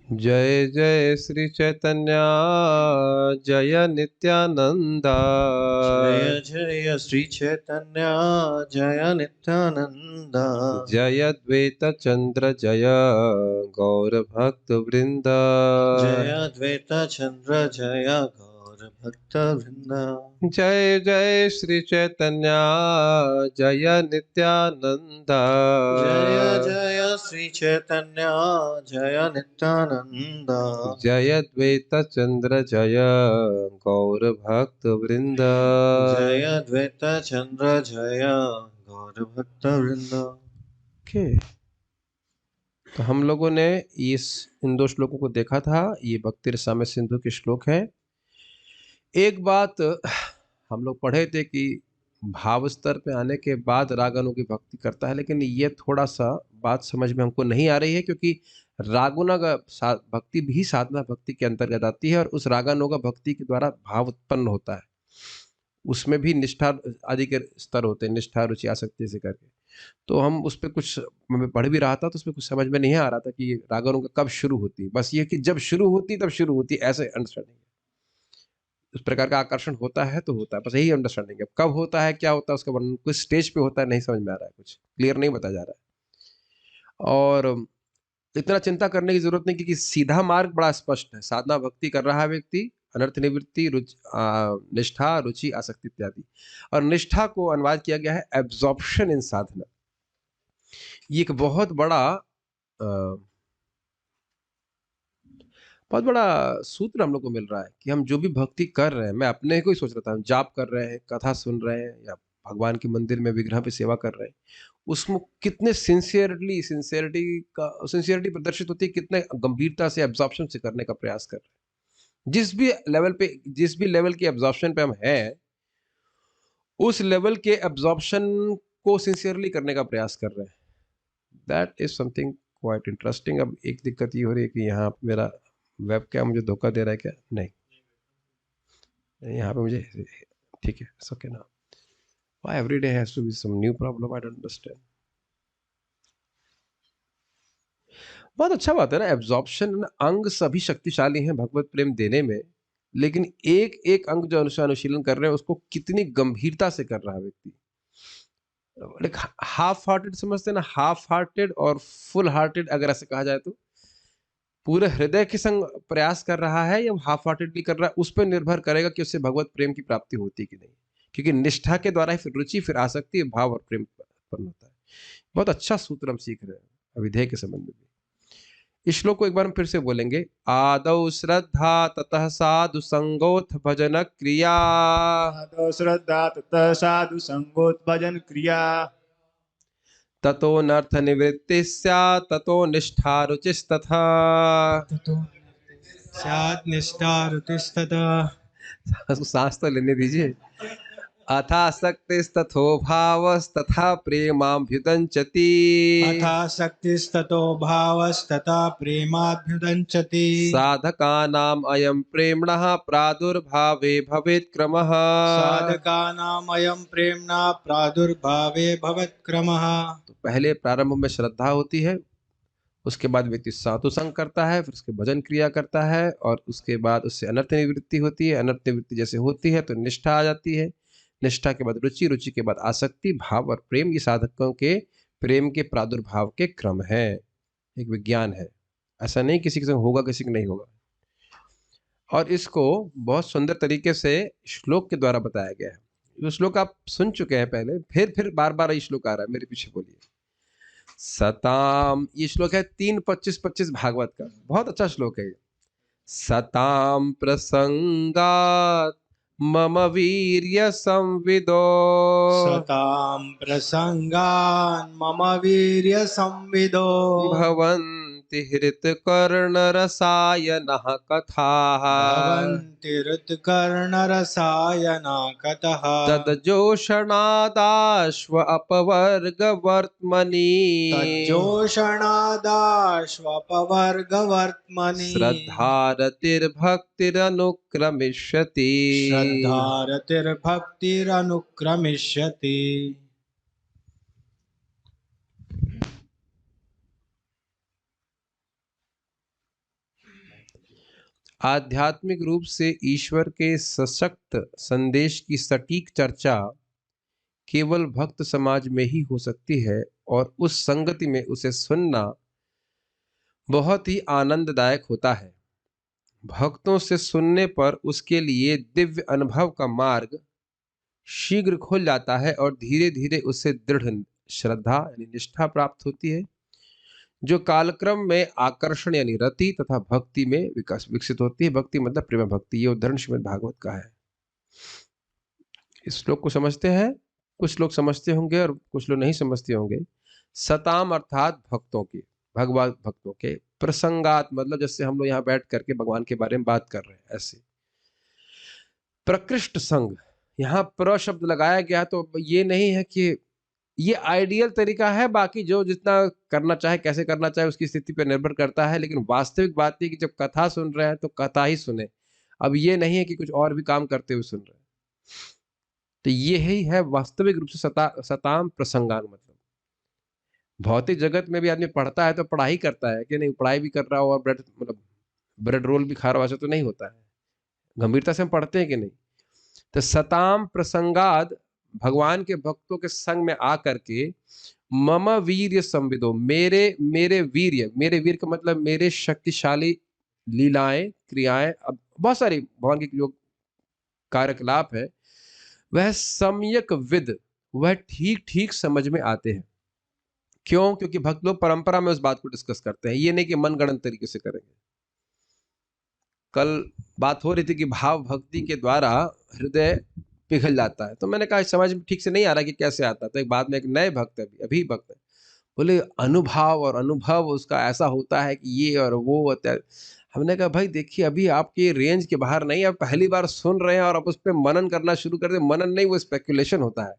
जय जय श्री चैतन्य जय नित्यानंदा। जय जय श्री चैतन्य जय नित्यानंद। जय द्वैत चंद्र जय गौर भक्त वृंद। जय द्वैत चंद्र जय गौर भक्त वृंद। जय जय श्री चैतन्य जय नित्यानंदा। जय जय श्री चैतन्य जय नित्यानंद। जय द्वैत चंद्र जय गौर भक्त वृंद। जय द्वैत चंद्र जय गौर भक्त वृंद। ओके, तो हम लोगों ने इन दो श्लोकों को देखा था। ये भक्ति रसामृत सिंधु के श्लोक है। एक बात हम लोग पढ़े थे कि भाव स्तर पे आने के बाद रागनों की भक्ति करता है, लेकिन ये थोड़ा सा बात समझ में हमको नहीं आ रही है, क्योंकि रागुना भक्ति भी साधना भक्ति के अंतर्गत आती है और उस रागानुगा भक्ति के द्वारा भाव उत्पन्न होता है। उसमें भी निष्ठा आदि के स्तर होते हैं, निष्ठा रुचि आसक्ति से करके। तो हम उस पर कुछ, मैं पढ़ भी रहा था तो उसमें कुछ समझ में नहीं आ रहा था कि रागानुगा कब शुरू होती है। बस ये कि जब शुरू होती तब शुरू होती, ऐसे अंडरस्टैंडिंग है। उस प्रकार का आकर्षण होता है तो होता है, बस यही अंडरस्टैंडिंग है। कब होता है, क्या होता है, उसका वर्णन कुछ स्टेज पे होता है, नहीं समझ में आ रहा है, कुछ क्लियर नहीं बताया जा रहा है। और इतना चिंता करने की जरूरत नहीं, क्योंकि सीधा मार्ग बड़ा स्पष्ट है। साधना भक्ति कर रहा है व्यक्ति, अनर्थ निवृत्ति, निष्ठा, रुचि, आसक्ति इत्यादि। और निष्ठा को अनुवाद किया गया है एब्जॉर्प्शन इन साधना। ये एक बहुत बड़ा सूत्र हम लोग को मिल रहा है कि हम जो भी भक्ति कर रहे हैं, मैं अपने को ही सोच रहा था, हम जाप कर रहे हैं, कथा सुन रहे हैं, या भगवान के मंदिर में विग्रह पे सेवा कर रहे हैं, उसमें कितने सिंसियरिटी प्रदर्शित होती है, कितने गंभीरता से एब्जॉर्प्शन से करने का प्रयास कर रहे हैं। जिस भी लेवल की एब्जॉर्प्शन पे हम हैं, उस लेवल के एब्जॉर्प्शन को सिंसियरली करने का प्रयास कर रहे हैं। That is something quite interesting. अब एक दिक्कत ये हो रही है कि यहाँ मेरा वेब क्या मुझे धोखा दे रहा है क्या? नहीं, यहाँ पे मुझे ठीक है, इट्स ओके ना। Why every day has to be some new problem? I don't understand. बहुत अच्छा बात है ना, एब्जॉर्प्शन। अंग सभी शक्तिशाली हैं भगवत प्रेम देने में, लेकिन एक एक अंग जो अनुशीलन कर रहे हैं उसको कितनी गंभीरता से कर रहा है व्यक्ति। लाइक हाफ हार्टेड समझते हैं ना, हाफ हार्टेड और फुल हार्टेड अगर ऐसे कहा जाए तो, पूरे हृदय के संग प्रयास कर रहा है या हाफ हार्टेडली कर रहा है, उस पर निर्भर करेगा कि उससे भगवत प्रेम की प्राप्ति होती कि नहीं। क्योंकि निष्ठा के द्वारा ही फिर रुचि, फिर आसक्ति, भाव और प्रेम उत्पन्न होता है। बहुत अच्छा सूत्र हम सीख रहे हैं अविधेय के संबंध में भी। इस श्लोक को एक बार हम फिर से बोलेंगे। आदौ श्रद्धा ततः साधु संगोथ भजन क्रिया। आदौ श्रद्धा ततः साधु संगोत्भजन क्रिया। ततो नर्थ निवृत्ति स्यात् ततो निष्ठा रुचिस्तथा। ततो स्यात् निष्ठा रुचिस्तथा। सांस तो लेने दीजिए। अथासक्तिस्तथो भावस्तथा प्रेमाभ्युदञ्चति। अथासक्तिस्ततो भावस्तथा प्रेमाभ्युदञ्चति। साधकानाम् अयं प्रेम्णः प्रादुर्भावे भवेत् क्रमः। साधकानाम् अयं प्रेम्णा प्रादुर्भावे भवेत् क्रमः। तो पहले प्रारंभ में श्रद्धा होती है, उसके बाद व्यक्ति साधु संग करता है, फिर उसके भजन क्रिया करता है, और उसके बाद उससे अनर्थ निवृत्ति होती है। अनर्थ निवृत्ति जैसे होती है तो निष्ठा आ जाती है। निष्ठा के बाद रुचि, रुचि के बाद आसक्ति, भाव और प्रेम। ये साधकों के प्रेम के प्रादुर्भाव के क्रम है, एक विज्ञान है। ऐसा नहीं किसी के संग होगा किसी को नहीं होगा। और इसको बहुत सुंदर तरीके से श्लोक के द्वारा बताया गया है। ये श्लोक आप सुन चुके हैं पहले, फिर बार बार ये श्लोक आ रहा है, मेरे पीछे बोलिए। सताम, ये श्लोक है 3:25-25 भागवत का, बहुत अच्छा श्लोक है ये। सताम प्रसंगात मम वीर्य संविदो। सतां प्रसंगान् मम वीर्य संविदो। भवन्ति हृतकर्णरसायनः कथाः। भवन्ति हृत्कर्णरसायना कथः। तद्जोषणादाश्व अपवर्गवर्त्मनि। तज्जोषणादाश्वपवर्गवर्त्मनि। श्रद्धारतिर्भक्तिरनुक्रमिष्यति। श्रद्धारतिर्भक्तिरनुक्रमिष्यति। आध्यात्मिक रूप से ईश्वर के सशक्त संदेश की सटीक चर्चा केवल भक्त समाज में ही हो सकती है और उस संगति में उसे सुनना बहुत ही आनंददायक होता है। भक्तों से सुनने पर उसके लिए दिव्य अनुभव का मार्ग शीघ्र खुल जाता है और धीरे धीरे उससे दृढ़ श्रद्धा यानी निष्ठा प्राप्त होती है, जो कालक्रम में आकर्षण यानी रति तथा भक्ति में विकसित होती है। भक्ति मतलब प्रेम भक्ति। ये उदाहरण श्रीमद् भागवत का है। इस श्लोक को समझते हैं, कुछ लोग समझते होंगे और कुछ लोग नहीं समझते होंगे। सताम अर्थात भक्तों के, भगवान भक्तों के, प्रसंगात मतलब जैसे हम लोग यहाँ बैठ करके भगवान के बारे में बात कर रहे हैं ऐसे। प्रकृष्ट संग, यहाँ प्र शब्द लगाया गया तो ये नहीं है कि ये आइडियल तरीका है, बाकी जो जितना करना चाहे कैसे करना चाहे उसकी स्थिति पर निर्भर करता है, लेकिन वास्तविक बात है कि जब कथा सुन रहे हैं तो कथा ही सुने। अब ये नहीं है कि कुछ और भी काम करते हुए सुन रहे हैं। तो ये ही है वास्तविक रूप से सताम प्रसंगान। मतलब भौतिक जगत में भी आदमी पढ़ता है तो पढ़ाई करता है कि नहीं, पढ़ाई भी कर रहा हो और ब्रेड रोल भी खा रहा हो, ऐसा तो नहीं होता है। गंभीरता से हम पढ़ते हैं कि नहीं। तो सताम प्रसंगाद, भगवान के भक्तों के संग में आकर के मम वीर्य संविदो, मेरे वीर का मतलब मेरे शक्तिशाली लीलाएं क्रियाएं, अब बहुत सारी भगवान की जो कार्यकलाप है वह सम्यक विद, वह ठीक ठीक समझ में आते हैं। क्यों? क्योंकि भक्त लोग परंपरा में उस बात को डिस्कस करते हैं, ये नहीं कि मनगढ़ंत तरीके से करेंगे। कल बात हो रही थी कि भाव भक्ति के द्वारा हृदय पिघल जाता है, तो मैंने कहा समझ में ठीक से नहीं आ रहा कि कैसे आता। तो एक बाद में एक नए भक्त है, अभी भक्त है, बोले अनुभाव और अनुभव उसका ऐसा होता है कि ये और वो होता है। हमने कहा भाई देखिए अभी आपके रेंज के बाहर नहीं, आप पहली बार सुन रहे हैं और आप उस पर मनन करना शुरू कर दे। मनन नहीं, वो स्पेकुलेशन होता है।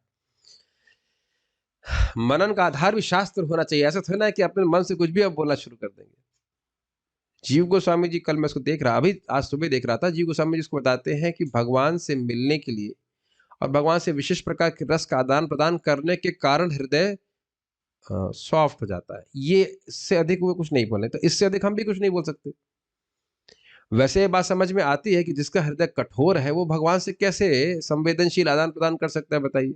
मनन का आधार भी शास्त्र होना चाहिए। ऐसा थोड़ा है कि अपने मन से कुछ भी आप बोलना शुरू कर देंगे। जीव गोस्वामी जी, कल मैं उसको देख रहा, अभी आज सुबह देख रहा था, जीव गोस्वामी जी उसको बताते हैं कि भगवान से मिलने के लिए और भगवान से विशेष प्रकार के रस का आदान प्रदान करने के कारण हृदय सॉफ्ट हो जाता है। ये इससे अधिक वो कुछ नहीं बोले, तो इससे अधिक हम भी कुछ नहीं बोल सकते। वैसे ये बात समझ में आती है कि जिसका हृदय कठोर है वो भगवान से कैसे संवेदनशील आदान प्रदान कर सकता है, बताइए।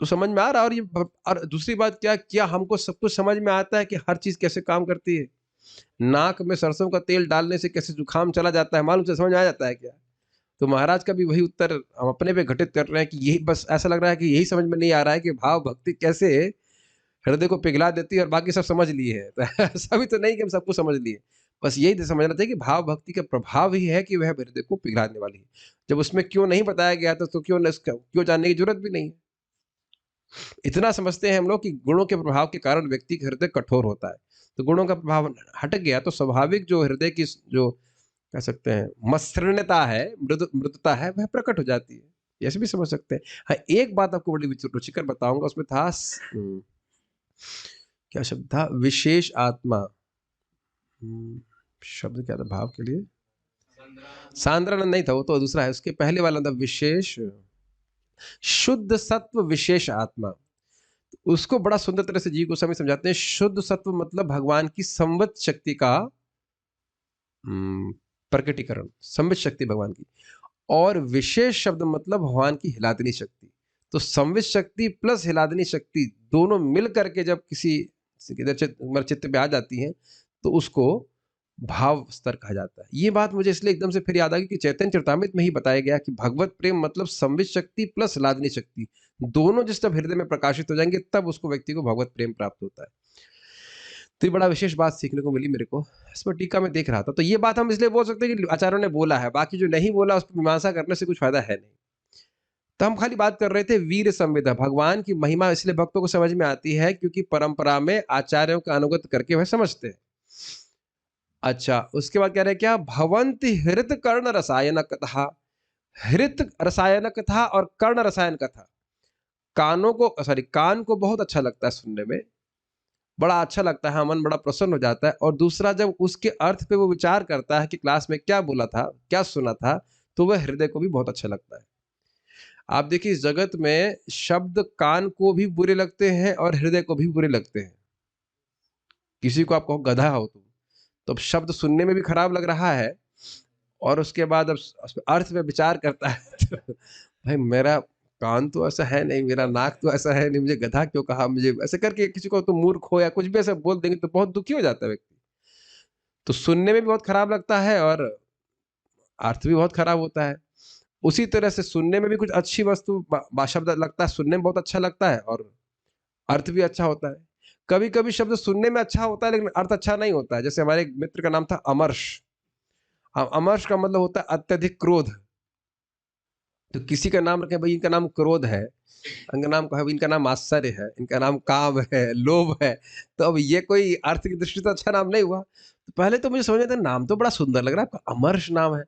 तो समझ में आ रहा है। और दूसरी बात क्या हमको सब कुछ समझ में आता है कि हर चीज कैसे काम करती है। नाक में सरसों का तेल डालने से कैसे जुकाम चला जाता है, मालूम से समझ में आ जाता है क्या? तो महाराज का भी वही उत्तर हम अपने पे घटित कर रहे हैं कि यही, बस ऐसा लग रहा है कि यही समझ में नहीं आ रहा है कि भाव भक्ति कैसे हृदय को पिघला देती है और बाकी सब समझ लिए है। तो ऐसा भी तो नहीं कि हम सब कुछ समझ लिए, बस यही समझना चाहिए कि भाव भक्ति का प्रभाव ही है कि वह हृदय को पिघलाने वाली है। जब उसमें क्यों नहीं बताया गया तो क्यों जानने की जरूरत भी नहीं है। इतना समझते हैं हम लोग कि गुणों के प्रभाव के कारण व्यक्ति का हृदय कठोर होता है, तो गुणों का प्रभाव हट गया तो स्वाभाविक जो हृदय की जो कह सकते हैं मसृणता है, मृदुता है, वह प्रकट हो जाती है। ऐसे भी समझ सकते हैं। हाँ, एक बात आपको बड़ी रुचिकर बताऊंगा, उसमें था क्या शब्द था, विशेष आत्मा। शब्द क्या था भाव के लिए? सांद्रानंद नहीं था, वो तो दूसरा है। उसके पहले वाला था विशेष शुद्ध सत्व विशेष आत्मा। उसको बड़ा सुंदर तरह से जीव गोस्वामी समझाते हैं। शुद्ध सत्व मतलब भगवान की संवत शक्ति का प्रकटीकरण, संवित शक्ति भगवान की, और विशेष शब्द मतलब भगवान की हिलादनी शक्ति। तो संवित शक्ति प्लस हिलादनी शक्ति दोनों मिल करके जब किसी चित्त पे आ जाती हैं तो उसको भाव स्तर कहा जाता है। ये बात मुझे इसलिए एकदम से फिर याद आ गई कि चैतन्य चरितामृत में ही बताया गया कि भगवत प्रेम मतलब संवित शक्ति प्लस हिलादनी शक्ति दोनों जिस जब हृदय में प्रकाशित हो जाएंगे तब उसको व्यक्ति को भगवत प्रेम प्राप्त होता है। तो ये बड़ा विशेष बात सीखने को मिली मेरे को। इस पर टीका में देख रहा था, तो ये बात हम इसलिए बोल सकते हैं कि आचार्यों ने बोला है, बाकी जो नहीं बोला उस पर मीमांसा करने से कुछ फायदा है नहीं। तो हम खाली बात कर रहे थे वीर संविदा। भगवान की महिमा इसलिए भक्तों को समझ में आती है क्योंकि परंपरा में आचार्यों का अनुगत करके वह समझते हैं। अच्छा, उसके बाद कह रहे क्या, भवंति हृत कर्ण रसायन कथा। हृत रसायन कथा और कर्ण रसायन कथा, कान को बहुत अच्छा लगता है सुनने में, बड़ा अच्छा लगता है, मन बड़ा प्रसन्न हो जाता है। और दूसरा जब उसके अर्थ पे वो विचार करता है कि क्लास में क्या बोला था, क्या सुना था, तो वह हृदय को भी बहुत अच्छा लगता है। आप देखिए इस जगत में शब्द कान को भी बुरे लगते हैं और हृदय को भी बुरे लगते हैं। किसी को आप कहो गधा हो तुम, तो अब शब्द सुनने में भी खराब लग रहा है और उसके बाद अब अर्थ में विचार करता है तो भाई मेरा कान तो ऐसा है नहीं, मेरा नाक तो ऐसा है नहीं, मुझे गधा क्यों कहा, मुझे ऐसे करके किसी को तो मूर्ख हो या कुछ भी ऐसा बोल देंगे तो बहुत दुखी हो जाता है व्यक्ति। तो सुनने में भी बहुत खराब लगता है और अर्थ भी बहुत खराब होता है। उसी तरह से सुनने में भी कुछ अच्छी वस्तु शब्द लगता है, सुनने में बहुत अच्छा लगता है और अर्थ भी अच्छा होता है। कभी कभी शब्द सुनने में अच्छा होता है लेकिन अर्थ अच्छा नहीं होता है। जैसे हमारे एक मित्र का नाम था अमर्श। अमर्श का मतलब होता है अत्यधिक क्रोध। तो किसी का नाम रखे भाई इनका नाम क्रोध है, इनका नाम कहे इनका नाम आश्चर्य है, इनका नाम काम है, लोभ है, तो अब ये कोई अर्थ की दृष्टि से अच्छा नाम नहीं हुआ। तो पहले तो मुझे समझ में था नाम तो बड़ा सुंदर लग रहा है, आपका अमर्ष नाम है,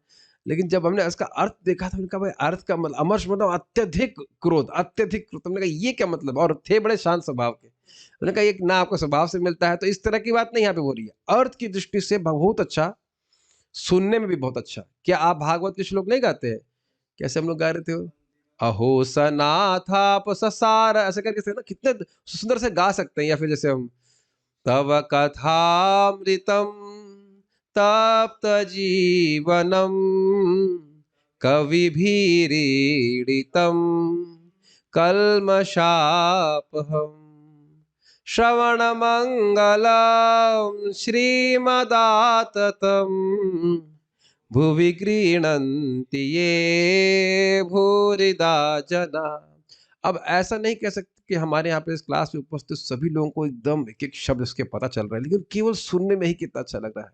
लेकिन जब हमने इसका अर्थ देखा तो उनका भाई अर्थ का मतलब अमर्ष मतलब अत्यधिक क्रोध, अत्यधिक क्रोध। हमने कहा ये क्या मतलब, और थे बड़े शांत स्वभाव के। उन्होंने कहा ये ना आपको स्वभाव से मिलता है, तो इस तरह की बात नहीं यहाँ पे हो रही है। अर्थ की दृष्टि से बहुत अच्छा, सुनने में भी बहुत अच्छा। क्या आप भागवत के श्लोक नहीं गाते हैं? कैसे हम लोग गा रहे थे वो? अहो सनाथाप ससार, ऐसे करके थे ना, कितने सुंदर से गा सकते हैं। या फिर जैसे हम तव कथामृतम तप्त जीवनम कविभिरीडितम कल्मषापहम श्रवण मंगलम श्रीमदाततम भुवि गृह्णन्ति ये भूरिदा जना। अब ऐसा नहीं कह सकते कि हमारे यहाँ पे इस क्लास में उपस्थित सभी लोगों को एकदम एक-एक शब्द इसके पता चल रहा है, लेकिन केवल सुनने में ही कितना अच्छा लग रहा है।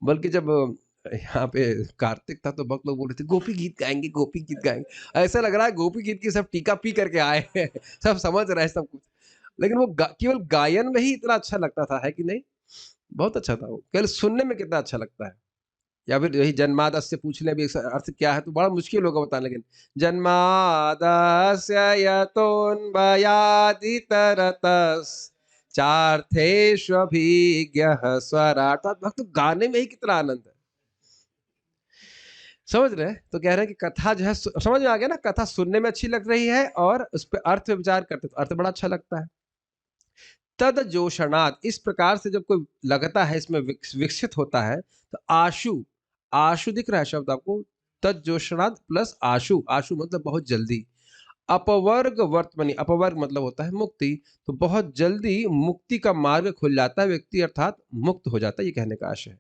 बल्कि जब यहाँ पे कार्तिक था तो बहुत लोग बोल रहे थे गोपी गीत गाएँगे, गोपी गीत गाएँगे। ऐसा लग रहा है गोपी गीत की सब टीका पी करके आए हैं, सब समझ रहे हैं सब कुछ। लेकिन वो केवल गायन में ही इतना अच्छा लगता था, है कि नहीं? बहुत अच्छा था वो, केवल सुनने में कितना अच्छा लगता है। या फिर यही जन्मादस्य से पूछ ले अभी इसका अर्थ क्या है तो बड़ा मुश्किल होगा बताना, लेकिन जन्मादस्य यतोन्वयादितरतस् चार्थेष्वभिज्ञः स्वराट्। भक्त गाने में ही कितना आनंद है, समझ रहे हैं? तो कह रहे हैं कि कथा जो है समझ में आ गया ना, कथा सुनने में अच्छी लग रही है और उस पर अर्थ पे विचार करते तो अर्थ बड़ा अच्छा लगता है। तद जोशनात्, इस प्रकार से जब कोई लगता है इसमें विकसित होता है तो आशु, आशु दिख रहा है शब्द आपको, तद जोशनात् प्लस आशु, आशु मतलब बहुत जल्दी। अपवर्ग वर्तमनी, अपवर्ग मतलब होता है मुक्ति, तो बहुत जल्दी मुक्ति का मार्ग खुल जाता है, व्यक्ति अर्थात मुक्त हो जाता है, ये कहने का आशय है।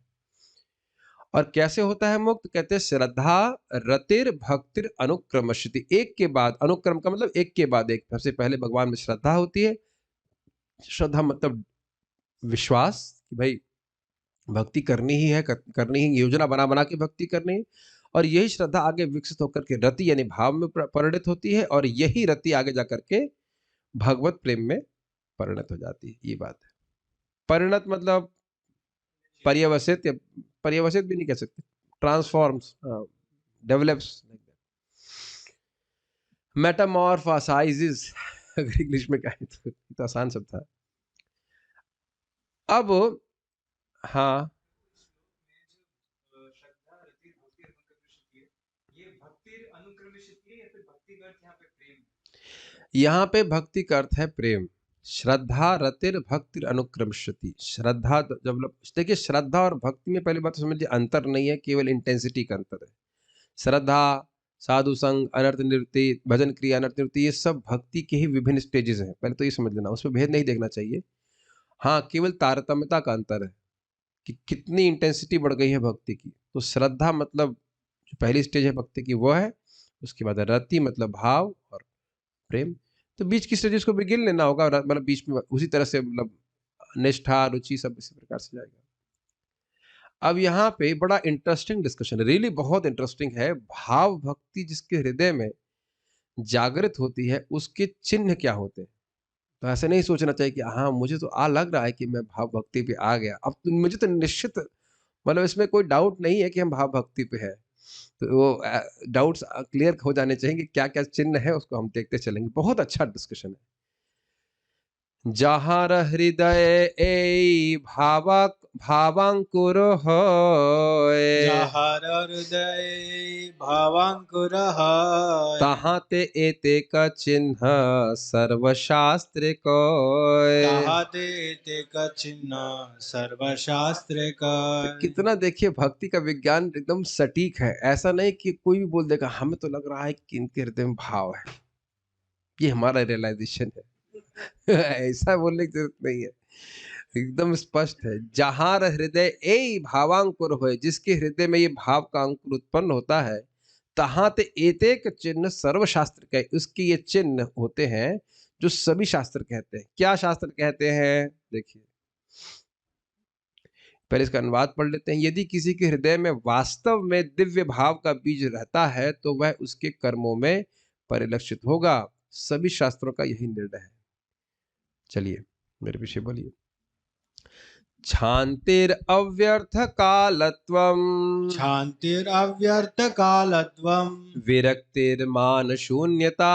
और कैसे होता है मुक्त? कहते हैं श्रद्धा रतिर भक्तिर अनुक्रमशति, एक के बाद, अनुक्रम का मतलब एक के बाद एक। सबसे पहले भगवान में श्रद्धा होती है, श्रद्धा मतलब विश्वास कि भाई भक्ति करनी ही है, करनी ही, योजना बना बना के भक्ति करनी है। और यही श्रद्धा आगे विकसित होकर के रति यानी भाव में परिणत होती है, और यही रति आगे जाकर के भगवत प्रेम में परिणत हो जाती है। ये बात है। परिणत मतलब पर्यवसित, या पर्यवसित भी नहीं कह सकते, ट्रांसफॉर्म्स, डेवलप्स, मेटामॉर्फोसाइजेस अगर इंग्लिश में कहें तो आसान शब्द था। अब हाँ, यहाँ पे भक्ति का अर्थ है प्रेम। श्रद्धा रतिर भक्ति अनुक्रमशति, श्रद्धा जब देखिए श्रद्धा और भक्ति में पहली बात तो समझिए अंतर नहीं है, केवल इंटेंसिटी का अंतर है। श्रद्धा, साधु संग, अनर्थ निवृत्ति, भजन क्रिया, अनर्थ निवृत्ति, ये सब भक्ति के ही विभिन्न स्टेजेस हैं, पहले तो ये समझ लेना, उसमें भेद नहीं देखना चाहिए। हाँ, केवल तारतम्यता का अंतर है कि कितनी इंटेंसिटी बढ़ गई है भक्ति की। तो श्रद्धा मतलब जो पहली स्टेज है भक्ति की वो है, उसके बाद रति मतलब भाव और प्रेम। तो बीच की स्टेजेस को भी गिन लेना होगा, मतलब बीच में उसी तरह से मतलब निष्ठा, रुचि सब इसी प्रकार से जाएगा। अब यहाँ पे बड़ा इंटरेस्टिंग डिस्कशन है, रियली बहुत इंटरेस्टिंग है। भाव भक्ति जिसके हृदय में जागृत होती है उसके चिन्ह क्या होते हैं? तो ऐसे नहीं सोचना चाहिए कि हाँ मुझे तो लग रहा है कि मैं भाव भक्ति पे आ गया, अब तो मुझे तो निश्चित मतलब इसमें कोई डाउट नहीं है कि हम भाव भक्ति पे है। तो वो डाउट्स क्लियर हो जाने चाहिए कि क्या क्या चिन्ह है, उसको हम देखते चलेंगे। बहुत अच्छा डिस्कशन है। যাহার হৃদয়ে এই ভাবাঙ্কুর হয়, যাহার হৃদয়ে ভাবাঙ্কুর হয়, তাহাতে এতে কা চিহ্ন সর্বশাস্ত্র কয়। ताहाते ते का चिन्ह सर्वशास्त्र का। कितना देखिए भक्ति का विज्ञान एकदम सटीक है। ऐसा नहीं कि कोई भी बोल देगा हमें तो लग रहा है कि इनके हृदय में भाव है, ये हमारा रियलाइजेशन है। ऐसा बोलने की जरूरत नहीं है, एकदम स्पष्ट है। जहार हृदय ए भावांकुर होए, जिसके हृदय में ये भाव का अंकुर उत्पन्न होता है, तहाँ ते एतेक चिन्ह सर्वशास्त्र के, उसके ये चिन्ह होते हैं जो सभी शास्त्र कहते हैं। क्या शास्त्र कहते हैं? देखिए पहले इसका अनुवाद पढ़ लेते हैं। यदि किसी के हृदय में वास्तव में दिव्य भाव का बीज रहता है तो वह उसके कर्मों में परिलक्षित होगा। सभी शास्त्रों का यही निर्णय है। चलिए मेरे पीछे बोलिए। शांतिर अव्यर्थ कालत्वम, शान्तिरव्यर्थ कालत्वम, विरक्तिर्मान शून्यता,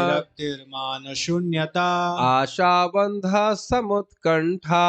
विरक्तिर्मान शून्यता, आशाबंध समुत्कंठा,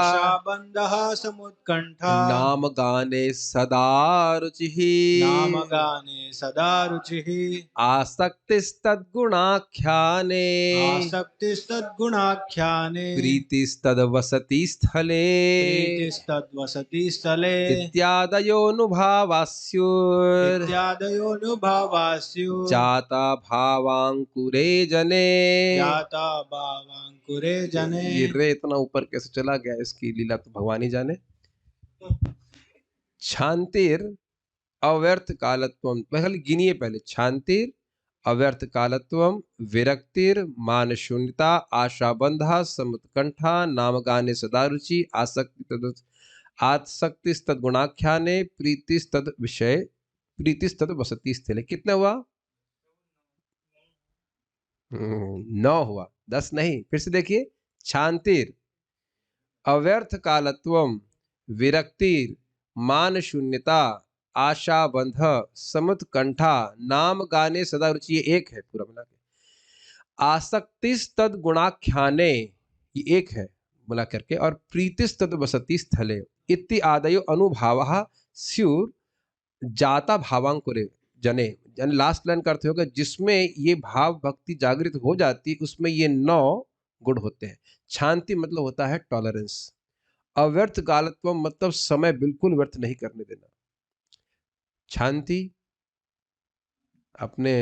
आशाबन्धः समुत्कण्ठा, नाम गाने सदा रुचिः, नामगाने सदा रुचिः, आसक्तिस्तद्गुणाख्याने, आसक्तिस्तद्गुणाख्याने, प्रीतिस्तद्वसति स्थले, प्रीतिस्तद्वसति स्थले, इत्यादयोनुभावास्युर्, इत्यादयोनुभावास्युः, जाता भावांकुरे जने। जाता भावांकुरे जने। ये रे इतना ऊपर कैसे चला गया, इसकी लीला तो भगवान ही जाने। शांतिर अव्यर्थ कालत्वम, पहले गिनिए पहले। शांतिर अव्यर्थ कालत्वम, विरक्तिर मान शून्यता, आशाबंधा समुत्कंठा, नामगाने सदा रुचि, आसक्तिस्तद गुणाख्याने, प्रीतिस्तद विषय, प्रीतिस्तद वसति स्थले। कितना हुआ? 9 हुआ, 10 नहीं। फिर से देखिए। शांतिर अव्यर्थ कालत्वम, विरक्तिर मान शून्यता, आशा बंध समुत्कंठा, नाम गाने सदा रुचि, ये एक है पूरा मिला के। आसक्तिस्तद गुणाख्याने, ये एक है मिला करके। और प्रीतिस्तद वसति स्थले, इति आदयो अनुभावः स्युर, जाता भावांकुरे जने। यानी लास्ट लाइन का अर्थ होगा जिसमें ये भाव भक्ति जागृत हो जाती, उसमें ये 9 गुण होते हैं। शांति मतलब होता है टॉलरेंस। अव्यर्थ कालत्व मतलब समय बिल्कुल व्यर्थ नहीं करने देना। शांति अपने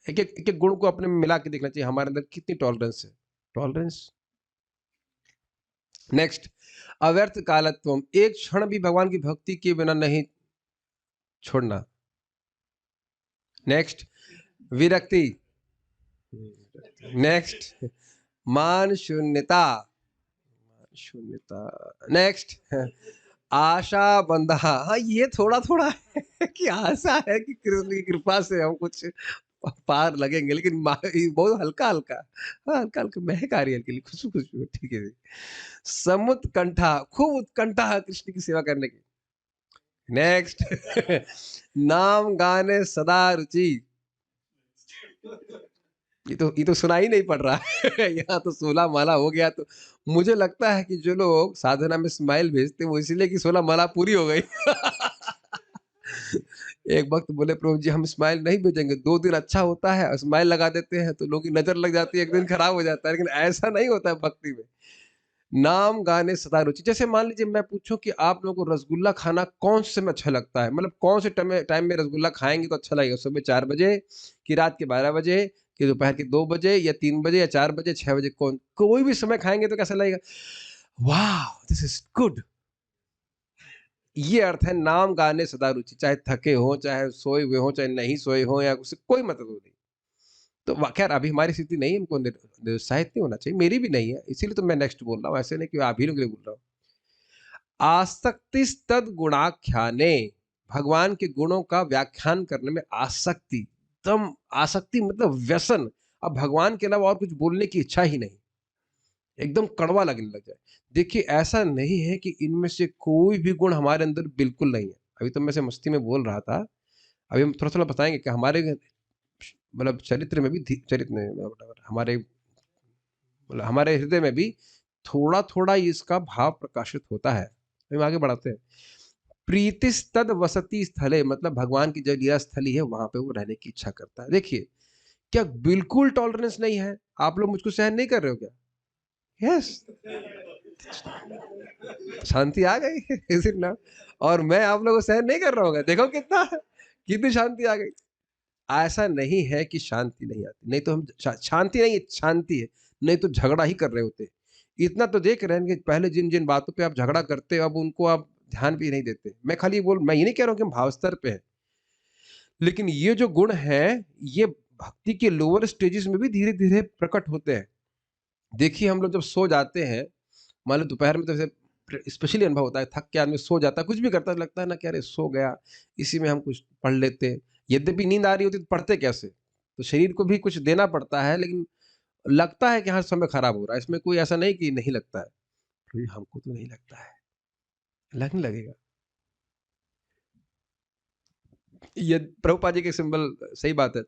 एक एक गुण को अपने में मिला के देखना चाहिए, हमारे अंदर कितनी टॉलरेंस है। टॉलरेंस। नेक्स्ट, अव्यर्थ कालत्व, एक क्षण भी भगवान की भक्ति के बिना नहीं छोड़ना। नेक्स्ट, विरक्ति। नेक्स्ट, मान शून्यता। नेक्स्ट, आशा बंधा। हाँ ये थोड़ा थोड़ा है कि आशा है कि कृष्ण की कृपा से हम कुछ पार लगेंगे, लेकिन बहुत हल्का हल्का, हाँ हल्का हल्का महक आ रही है, हल्की खुशबू खुशबू, ठीक है। समुत्कंठा, खूब उत्कंठा है कृष्ण की सेवा करने की। नेक्स्ट, नाम गाने सदा रुचि। ये तो सुना ही नहीं पड़ रहा है। यहाँ तो 16 माला हो गया। तो मुझे लगता है कि जो लोग साधना में स्माइल भेजते हैं वो इसलिए कि 16 माला पूरी हो गई। एक वक्त बोले प्रभु जी हम स्माइल नहीं भेजेंगे, 2 दिन अच्छा होता है, स्माइल लगा देते हैं तो लोगों की नजर लग जाती है, एक दिन खराब हो जाता है। लेकिन ऐसा नहीं होता है भक्ति में। नाम गाने सदा रुचि। जैसे मान लीजिए मैं पूछूं कि आप लोगों को रसगुल्ला खाना कौन से में अच्छा लगता है, मतलब कौन से टाइम में रसगुल्ला खाएंगे तो अच्छा लगेगा? सुबह 4 बजे कि रात के 12 बजे कि दोपहर के 2 बजे या 3 बजे या 4 बजे 6 बजे, कोई भी समय खाएंगे तो कैसा लगेगा? वाह दिस इज गुड। ये अर्थ है नाम गाने सदा रुचि। चाहे थके हो, चाहे सोए हुए हो, चाहे नहीं सोए हो, या उससे कोई मतलब नहीं। तो खैर अभी हमारी स्थिति नहीं, हमको निरुत्साहित नहीं होना चाहिए, मेरी भी नहीं है, इसीलिए तो मैं नेक्स्ट बोल रहा हूँ, ऐसे नहीं कि आप ही लोग के लिए बोल रहा हूँ। आसक्तिस्तद गुणाख्याने, भगवान के गुणों का व्याख्यान करने में आसक्ति। एकदम आसक्ति मतलब व्यसन, अब भगवान के अलावा और कुछ बोलने की इच्छा ही नहीं, एकदम कड़वा लगने लग जाए। देखिए ऐसा नहीं है कि इनमें से कोई भी गुण हमारे अंदर बिल्कुल नहीं है। अभी तो मैं से मस्ती में बोल रहा था, अभी हम थोड़ा थोड़ा बताएंगे कि हमारे मतलब चरित्र में भी, चरित्र में हमारे मतलब हमारे हृदय में भी थोड़ा-थोड़ा इसका भाव प्रकाशित होता है। हम आगे बढ़ाते हैं। प्रीतिस्तद वसति स्थले, मतलब भगवान की जो लीला स्थली है वहाँ पे वो रहने की इच्छा करता है। देखिए, क्या बिल्कुल टॉलरेंस नहीं है? आप लोग मुझको सहन नहीं कर रहे हो क्या? यस, शांति आ गई इज इट नॉट? और मैं आप लोगों को सहन नहीं कर रहा हूँ, देखो कितना कितनी शांति आ गई। ऐसा नहीं है कि शांति नहीं आती, नहीं तो हम शांति नहीं, शांति है, नहीं तो झगड़ा ही कर रहे होते। इतना तो देख रहे हैं कि पहले जिन जिन बातों पे आप झगड़ा करते हो अब उनको आप ध्यान भी नहीं देते। मैं ये नहीं कह रहा हूँ कि हम भाव स्तर पे हैं, लेकिन ये जो गुण है ये भक्ति के लोअर स्टेजेस में भी धीरे धीरे प्रकट होते हैं। देखिए, हम लोग जब सो जाते हैं, मान लो दोपहर में तो जैसे स्पेशली अनुभव होता है, थक के आदमी सो जाता है, कुछ भी करता है, लगता है ना कि अरे सो गया, इसी में हम कुछ पढ़ लेते। यद्यपि नींद आ रही होती है तो पढ़ते कैसे? तो शरीर को भी कुछ देना पड़ता है, लेकिन लगता है कि हाँ, समय खराब हो रहा है। इसमें कोई ऐसा नहीं कि नहीं लगता है। तो ये हमको तो नहीं लगता है, लगने लगेगा। ये प्रभुपाद जी के सिंबल, सही बात है।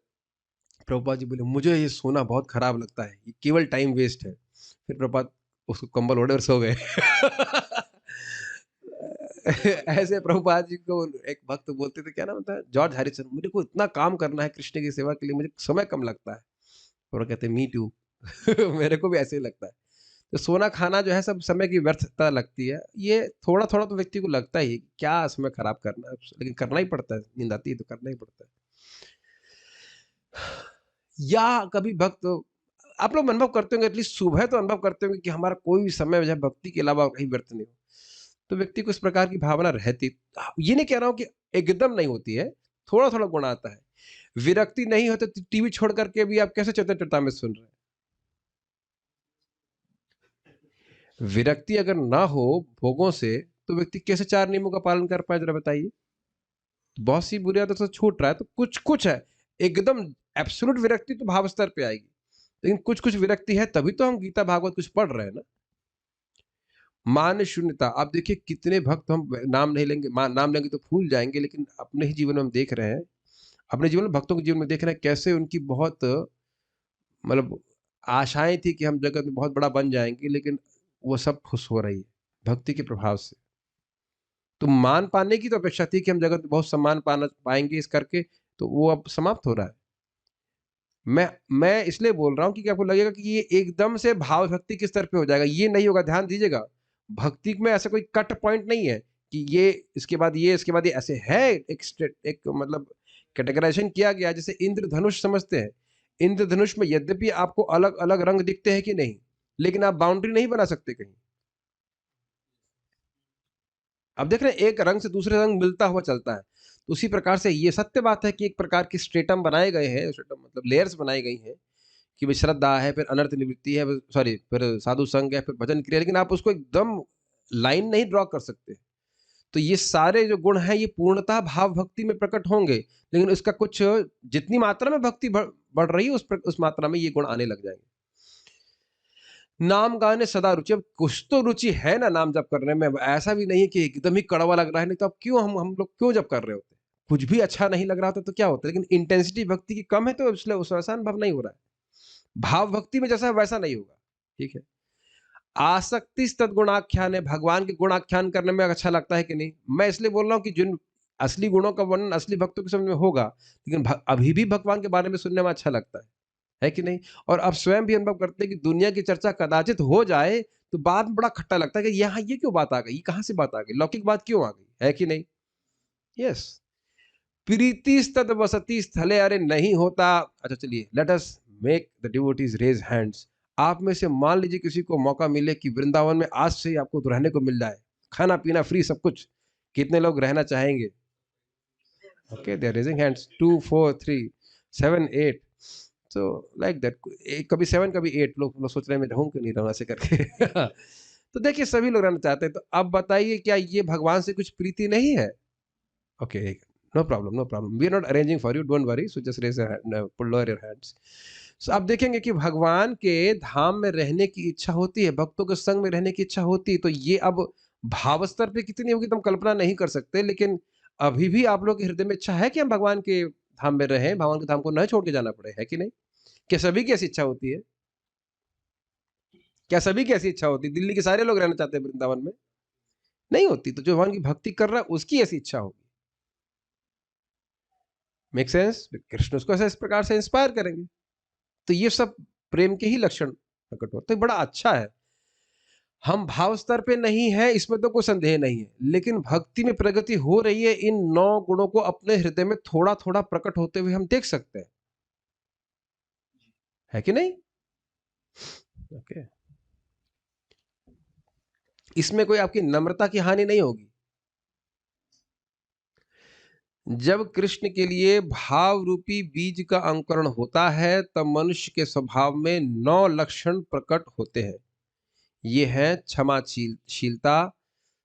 प्रभुपाद जी बोले, मुझे ये सोना बहुत खराब लगता है, ये केवल टाइम वेस्ट है। फिर प्रभुपाद उसको कंबल ओढ़े और सो गए। ऐसे प्रभुपाद जी को एक भक्त बोलते थे, क्या नाम था, जॉर्ज हैरिसन, मुझे को इतना काम करना है कृष्ण की सेवा के लिए, मुझे समय कम लगता है। और वो कहते मी टू। मेरे को भी ऐसे ही लगता है। तो सोना खाना जो है सब समय की व्यर्थता लगती है। ये थोड़ा थोड़ा तो व्यक्ति को लगता ही है कि क्या समय खराब करना है, लेकिन करना ही पड़ता है, नींद आती है तो करना ही पड़ता है। या कभी भक्त, आप लोग अनुभव करते होंगे, एटलीस्ट सुबह तो अनुभव करते होंगे कि हमारा कोई भी समय जो है भक्ति के अलावा कहीं व्यर्थ नहीं हो। तो व्यक्ति को इस प्रकार की भावना रहती, ये नहीं कह रहा हूँ कि एकदम नहीं होती है, थोड़ा-थोड़ा गुण आता है। विरक्ति नहीं हो तो टीवी छोड़ कर के भी आप कैसे चैतन्य चरितामृत सुन रहे हैं? विरक्ति अगर ना हो भोगों से, तो व्यक्ति कैसे 4 नियमों का पालन कर पाए, ज़रा बताइए? बहुत सी बुरी आदतों से छूट रहा है, तो कुछ-कुछ है। एकदम एब्सोल्यूट विरक्ति तो भाव स्तर पे आएगी। लेकिन कुछ-कुछ विरक्ति है, तभी तो हम गीता भागवत कुछ पढ़ रहे हैं ना। मान शून्यता, आप देखिए कितने भक्त, हम नाम नहीं लेंगे, नाम लेंगे तो भूल जाएँगे, लेकिन अपने ही जीवन में हम देख रहे हैं, अपने जीवन में भक्तों के जीवन में देख रहे हैं कैसे उनकी बहुत मतलब आशाएँ थी कि हम जगत में बहुत बड़ा बन जाएँगे, लेकिन वो सब खुश हो रही है, भक्ति के प्रभाव से। तो मान पाने की तो अपेक्षा थी कि हम जगत में बहुत सम्मान पाना पाएँगे इस करके, तो वो अब समाप्त हो रहा है। मैं इसलिए बोल रहा हूँ कि आपको लगेगा कि ये एकदम से भाव भक्ति के स्तर पे हो जाएगा, ये नहीं होगा, ध्यान दीजिएगा। भक्ति में ऐसा कोई कट पॉइंट नहीं है कि ये इसके बाद ये, इसके बाद ये, ऐसे है एक मतलब कैटेगराइज़ेशन किया गया है, जैसे इंद्रधनुष समझते हैं। इंद्रधनुष में यद्यपि आपको अलग-अलग रंग दिखते हैं कि नहीं, लेकिन आप बाउंड्री नहीं बना सकते कहीं। अब देख रहे हैं एक रंग से दूसरे रंग मिलता हुआ चलता है। तो उसी प्रकार से ये सत्य बात है कि एक प्रकार की स्ट्रेटम बनाए गए हैं, स्ट्रेटम मतलब लेयर्स बनाई गई हैं कि भाई श्रद्धा है, फिर अनर्थ निवृत्ति है, सॉरी फिर साधु संग है, फिर भजन क्रिया, लेकिन आप उसको एकदम लाइन नहीं ड्रॉ कर सकते। तो ये सारे जो गुण हैं ये पूर्णतः भाव भक्ति में प्रकट होंगे, लेकिन इसका कुछ जितनी मात्रा में भक्ति बढ़ रही है उस मात्रा में ये गुण आने लग जाएंगे। नाम गाने सदा रुचि, अब कुछ तो रुचि है ना नाम जप करने में, अब ऐसा भी नहीं है कि एकदम ही कड़वा लग रहा है, नहीं तो अब क्यों हम लोग क्यों जप कर रहे होते, कुछ भी अच्छा नहीं लग रहा होता तो क्या होता है, लेकिन इंटेंसिटी भक्ति की कम है तो इसलिए उस वैसा अनुभव नहीं हो रहा है। भाव भक्ति में जैसा है वैसा नहीं होगा। ठीक है। आसक्ति तद्गुणाख्यान है, भगवान के गुण आख्यान करने में अच्छा लगता है कि नहीं? मैं इसलिए बोल रहा हूँ कि जिन असली गुणों का वर्णन असली भक्तों के समझ में होगा, लेकिन अभी भी भगवान के बारे में सुनने में अच्छा लगता है कि नहीं? और अब स्वयं भी अनुभव करते हैं कि दुनिया की चर्चा कदाचित हो जाए, तो बाद में बड़ा खट्टा लगता है कि यहाँ ये क्यों बात आ गई? ये कहाँ से बात आ गई? लौकिक बात क्यों आ गई? है कि नहीं? यस। प्रीतिस्तद वसति स्थले, अरे नहीं होता। अच्छा चलिए, let us make the devotees raise hands. आप में से मान लीजिए किसी को मौका मिले कि वृंदावन में आज से ही आपको तो रहने को मिल जाए, खाना पीना फ्री सब कुछ, कितने लोग रहना चाहेंगे? Okay, they are raising hands, 2 4 3 7 8। So like that, कभी 7 कभी 8 लोग सोच रहे हैं मैं रहूं कि नहीं रहूं ऐसे करके। तो देखिए सभी लोग रहना चाहते हैं, तो अब बताइए क्या ये भगवान से कुछ प्रीति नहीं है? Okay, no problem, no problem. We are not arranging for you. Don't worry. So just raise your hand, pull lower your hands. So आप देखेंगे कि भगवान के धाम में रहने की इच्छा होती है, भक्तों के संग में रहने की इच्छा होती है, तो ये अब भाव स्तर पे कितनी होगी तो हम कल्पना नहीं कर सकते, लेकिन अभी भी आप लोग के हृदय में इच्छा है कि हम भगवान के धाम में रहें, भगवान के धाम को न छोड़ के जाना पड़े, है कि नहीं? क्या सभी की ऐसी इच्छा होती है? क्या सभी की ऐसी इच्छा होती? दिल्ली के सारे लोग रहना चाहते हैं वृंदावन में? नहीं होती। तो जो भगवान की भक्ति कर रहा है उसकी ऐसी इच्छा होगी। Make sense? कृष्ण उसको ऐसे इस प्रकार से इंस्पायर करेंगे। तो ये सब प्रेम के ही लक्षण प्रकट होते हैं। बड़ा अच्छा है। हम भाव स्तर पे नहीं है इसमें तो कोई संदेह नहीं है, लेकिन भक्ति में प्रगति हो रही है। इन 9 गुणों को अपने हृदय में थोड़ा-थोड़ा प्रकट होते हुए हम देख सकते हैं। है कि नहीं? ओके। इसमें कोई आपकी नम्रता की हानि नहीं होगी। जब कृष्ण के लिए भाव रूपी बीज का अंकुरण होता है तब मनुष्य के स्वभाव में 9 लक्षण प्रकट होते हैं। ये है क्षमाशीलता,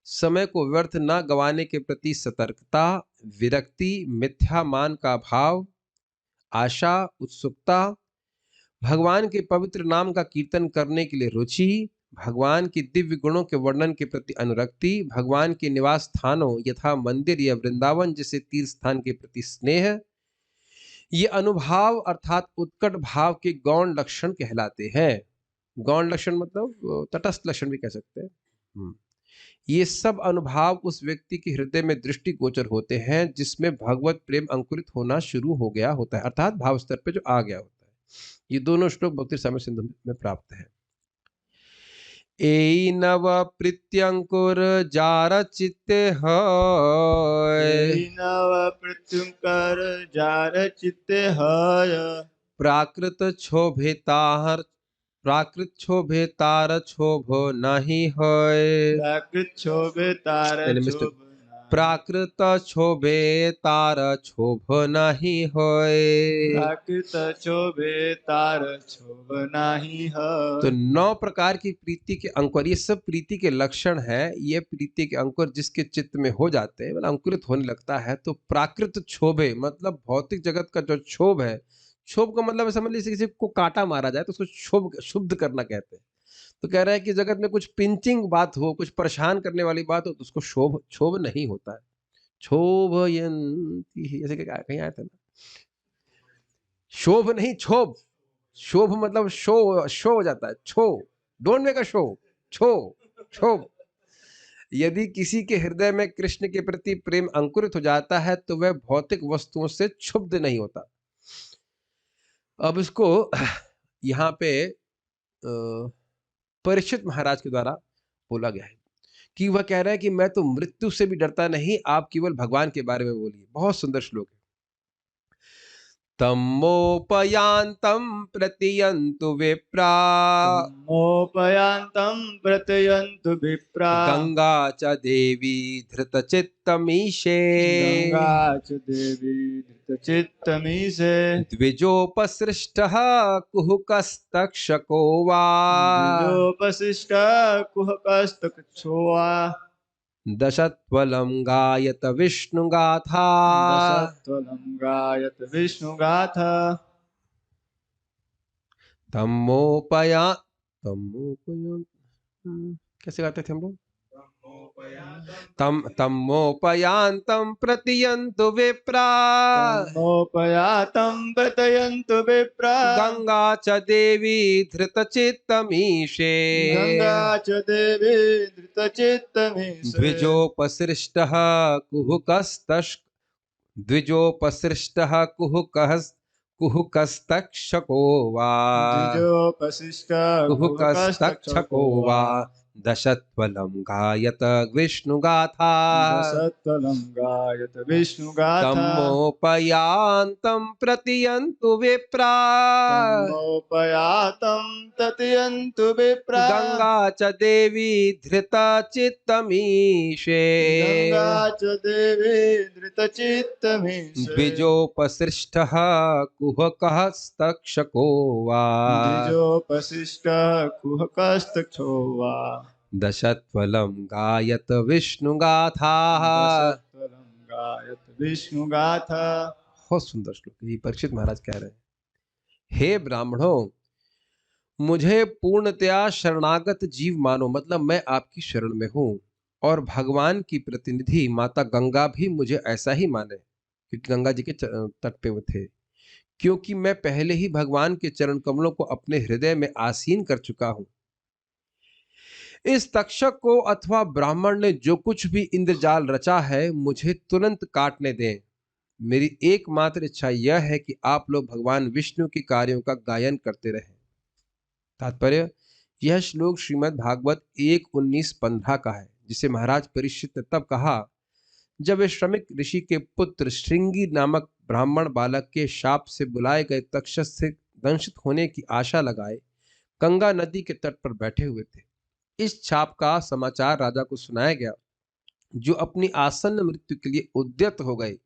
समय को व्यर्थ न गंवाने के प्रति सतर्कता, विरक्ति, मिथ्या मान का भाव, आशा, उत्सुकता, भगवान के पवित्र नाम का कीर्तन करने के लिए रुचि, भगवान की दिव्य गुणों के वर्णन के प्रति अनुरक्ति, भगवान के निवास स्थानों यथा मंदिर या वृंदावन जैसे तीर्थ स्थान के प्रति स्नेह, ये अनुभाव अर्थात उत्कट भाव के गौण लक्षण कहलाते हैं। गौण लक्षण मतलब तटस्थ लक्षण भी कह सकते हैं। ये सब अनुभाव उस व्यक्ति के हृदय में दृष्टिगोचर होते हैं जिसमें भगवत प्रेम अंकुरित होना शुरू हो गया होता है, अर्थात भाव स्तर पे जो आ गया होता है। ये दोनों श्लोक भक्ति रसामृत सिंधु में प्राप्त है। एई नव प्रीत्यंकुर जार चित्ते है, नव प्रत्युंकर जार चित्ते हय, प्राकृत क्षोभे तार क्षोभ नहीं है, प्राकृत क्षोभे तार क्षोभ प्राकृत क्षोभे तार क्षोभ नहीं है, प्राकृत क्षोभे तार क्षोभ नहीं है। तो 9 प्रकार की प्रीति के अंकुर, ये सब प्रीति के लक्षण है। ये प्रीति के अंकुर जिसके चित्त में हो जाते हैं, मतलब अंकुरित होने लगता है, तो प्राकृत क्षोभे मतलब भौतिक जगत का जो क्षोभ है, क्षोभ का मतलब समझ लीजिए किसी को कांटा मारा जाए तो उसको क्षोभ शुद्ध करना कहते हैं। तो कह रहा है कि जगत में कुछ पिंचिंग बात हो, कुछ परेशान करने वाली बात हो तो उसको क्षोभ नहीं होता है। क्षोभयन्ति ऐसे कहीं आया था ना, शोभ नहीं क्षोभ। शोभ मतलब शो हो जाता है, छो, डोंट मेक अ शो, क्षोभ। यदि किसी के हृदय में कृष्ण के प्रति प्रेम अंकुरित हो जाता है तो वह भौतिक वस्तुओं से क्षुब्ध नहीं होता। अब इसको यहाँ पे परीक्षित महाराज के द्वारा बोला गया है कि वह कह रहा है कि मैं तो मृत्यु से भी डरता नहीं, आप केवल भगवान के बारे में बोलिए। बहुत सुंदर श्लोक है। तमोपयान्तं प्रतियन्तु विप्रा, तमोपयान्तं प्रत्ययन्तु विप्रा, गंगा च देवी धृतचित्तमीशे, गंगा च देवी धृतचित्तमीशे, द्विजोपसृष्टः कुहुकस्तक्षको वा, द्विजोपशिष्टः कुहकस्तक्षो वा, दशत्वलं गायत विष्णुगाथा, दशत्वलं गायत विष्णुगाथा, कैसे गाते थे हम लोग? तमोपयान्तं प्रतियन्तु विप्रा, तमोपयातं प्रत्ययन्तु विप्रा, गंगा च देवी धृतचित्तमीशे, गंगा च देवी धृतचित्तमीशे, द्विजोपसृष्टः कुहुकस्तक्षको वा, द्विजोपशिष्टः कुहुकस्तक्षको वा, दशत्वलं गायत विष्णुगाथा, दशत्वलं गायत विष्णुगाथा, तमोपयान्तं प्रतियन्तु विप्रा, तमोपयातं तत्यन्तु विप्रा, गंगा च देवी धृतचित्तमीशे, गंगा च देवी धृतचित्तमीशे, द्विजोपसृष्टः कुहकस्तक्षको वा, द्विजोपशिष्टः कुहकस्तक्षो वा, दशत्वलं गायत विष्णुगाथा। दशत्वलं गायत विष्णुगाथा। बहुत सुंदर श्लोक ये परीक्षित महाराज कह रहे हैं। हे ब्राह्मणों, मुझे पूर्णतया शरणागत जीव मानो, मतलब मैं आपकी शरण में हूं, और भगवान की प्रतिनिधि माता गंगा भी मुझे ऐसा ही माने, क्योंकि गंगा जी के तट पे वो थे, क्योंकि मैं पहले ही भगवान के चरण कमलों को अपने हृदय में आसीन कर चुका हूं। इस तक्षक को अथवा ब्राह्मण ने जो कुछ भी इंद्रजाल रचा है मुझे तुरंत काटने दें। मेरी एकमात्र इच्छा यह है कि आप लोग भगवान विष्णु के कार्यों का गायन करते रहें। तात्पर्य, यह श्लोक श्रीमद् भागवत 1:19-15 का है, जिसे महाराज परीक्षित ने तब कहा जब वे श्रमिक ऋषि के पुत्र श्रृंगी नामक ब्राह्मण बालक के शाप से बुलाए गए तक्षक से दंशित होने की आशा लगाए गंगा नदी के तट पर बैठे हुए थे। इस छाप का समाचार राजा को सुनाया गया, जो अपनी आसन्न मृत्यु के लिए उद्यत हो गए।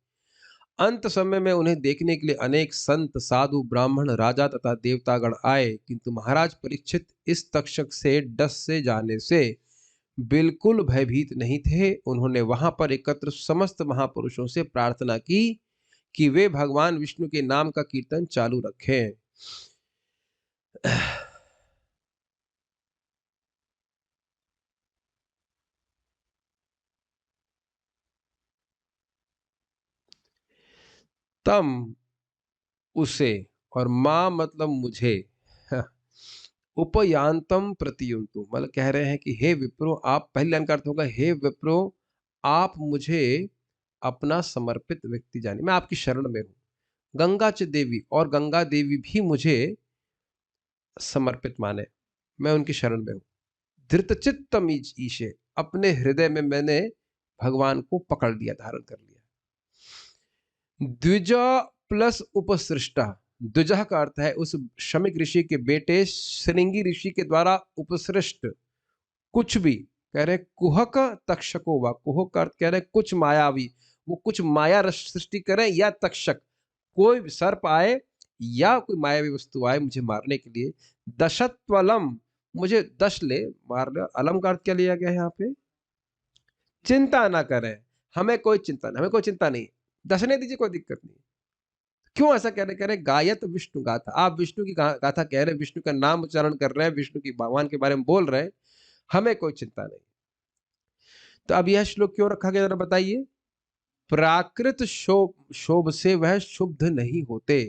अंत समय में उन्हें देखने के लिए अनेक संत, साधु, ब्राह्मण, राजा तथा देवतागण आए, किंतु महाराज परीक्षित इस तक्षक से डस से जाने से बिल्कुल भयभीत नहीं थे। उन्होंने वहां पर एकत्र समस्त महापुरुषों से प्रार्थना की कि वे भगवान विष्णु के नाम का कीर्तन चालू रखें। तम उसे, और मां मतलब मुझे, उपयांतम प्रतियुंतु, मतलब कह रहे हैं कि हे विप्रो, आप, पहले लाइन का अर्थ होगा हे विप्रो, आप मुझे अपना समर्पित व्यक्ति जाने, मैं आपकी शरण में हूं। गंगा च देवी, और गंगा देवी भी मुझे समर्पित माने, मैं उनकी शरण में हूं। धृतचित्तम ईशे, अपने हृदय में मैंने भगवान को पकड़ लिया, धारण कर लिया। द्विजा प्लस उपसृष्टा, द्विजा का अर्थ है उस शमिक ऋषि के बेटे श्रृंगी ऋषि के द्वारा उपसृष्ट कुछ भी, कह रहे कुहक तक्षको वा, कुहक का अर्थ कह रहे कुछ मायावी, वो कुछ माया सृष्टि करें या तक्षक, कोई सर्प आए या कोई मायावी वस्तु आए मुझे मारने के लिए, दशत्वलम, मुझे दश ले, मार ले। अलम का अर्थ क्या लिया गया है यहाँ पे? चिंता ना करें, हमें कोई चिंता नहीं, हमें कोई चिंता नहीं, दशने दीजिए, कोई दिक्कत नहीं। क्यों ऐसा कह रहे गायत विष्णु गाथा, आप विष्णु की गाथा कह रहे हैं, विष्णु का नाम उच्चारण कर रहे हैं, विष्णु की भगवान के बारे में बोल रहे हैं, हमें कोई चिंता नहीं। तो अब यह श्लोक क्यों रखा गया जरा बताइए? प्राकृत शोभ से वह शुद्ध नहीं होते।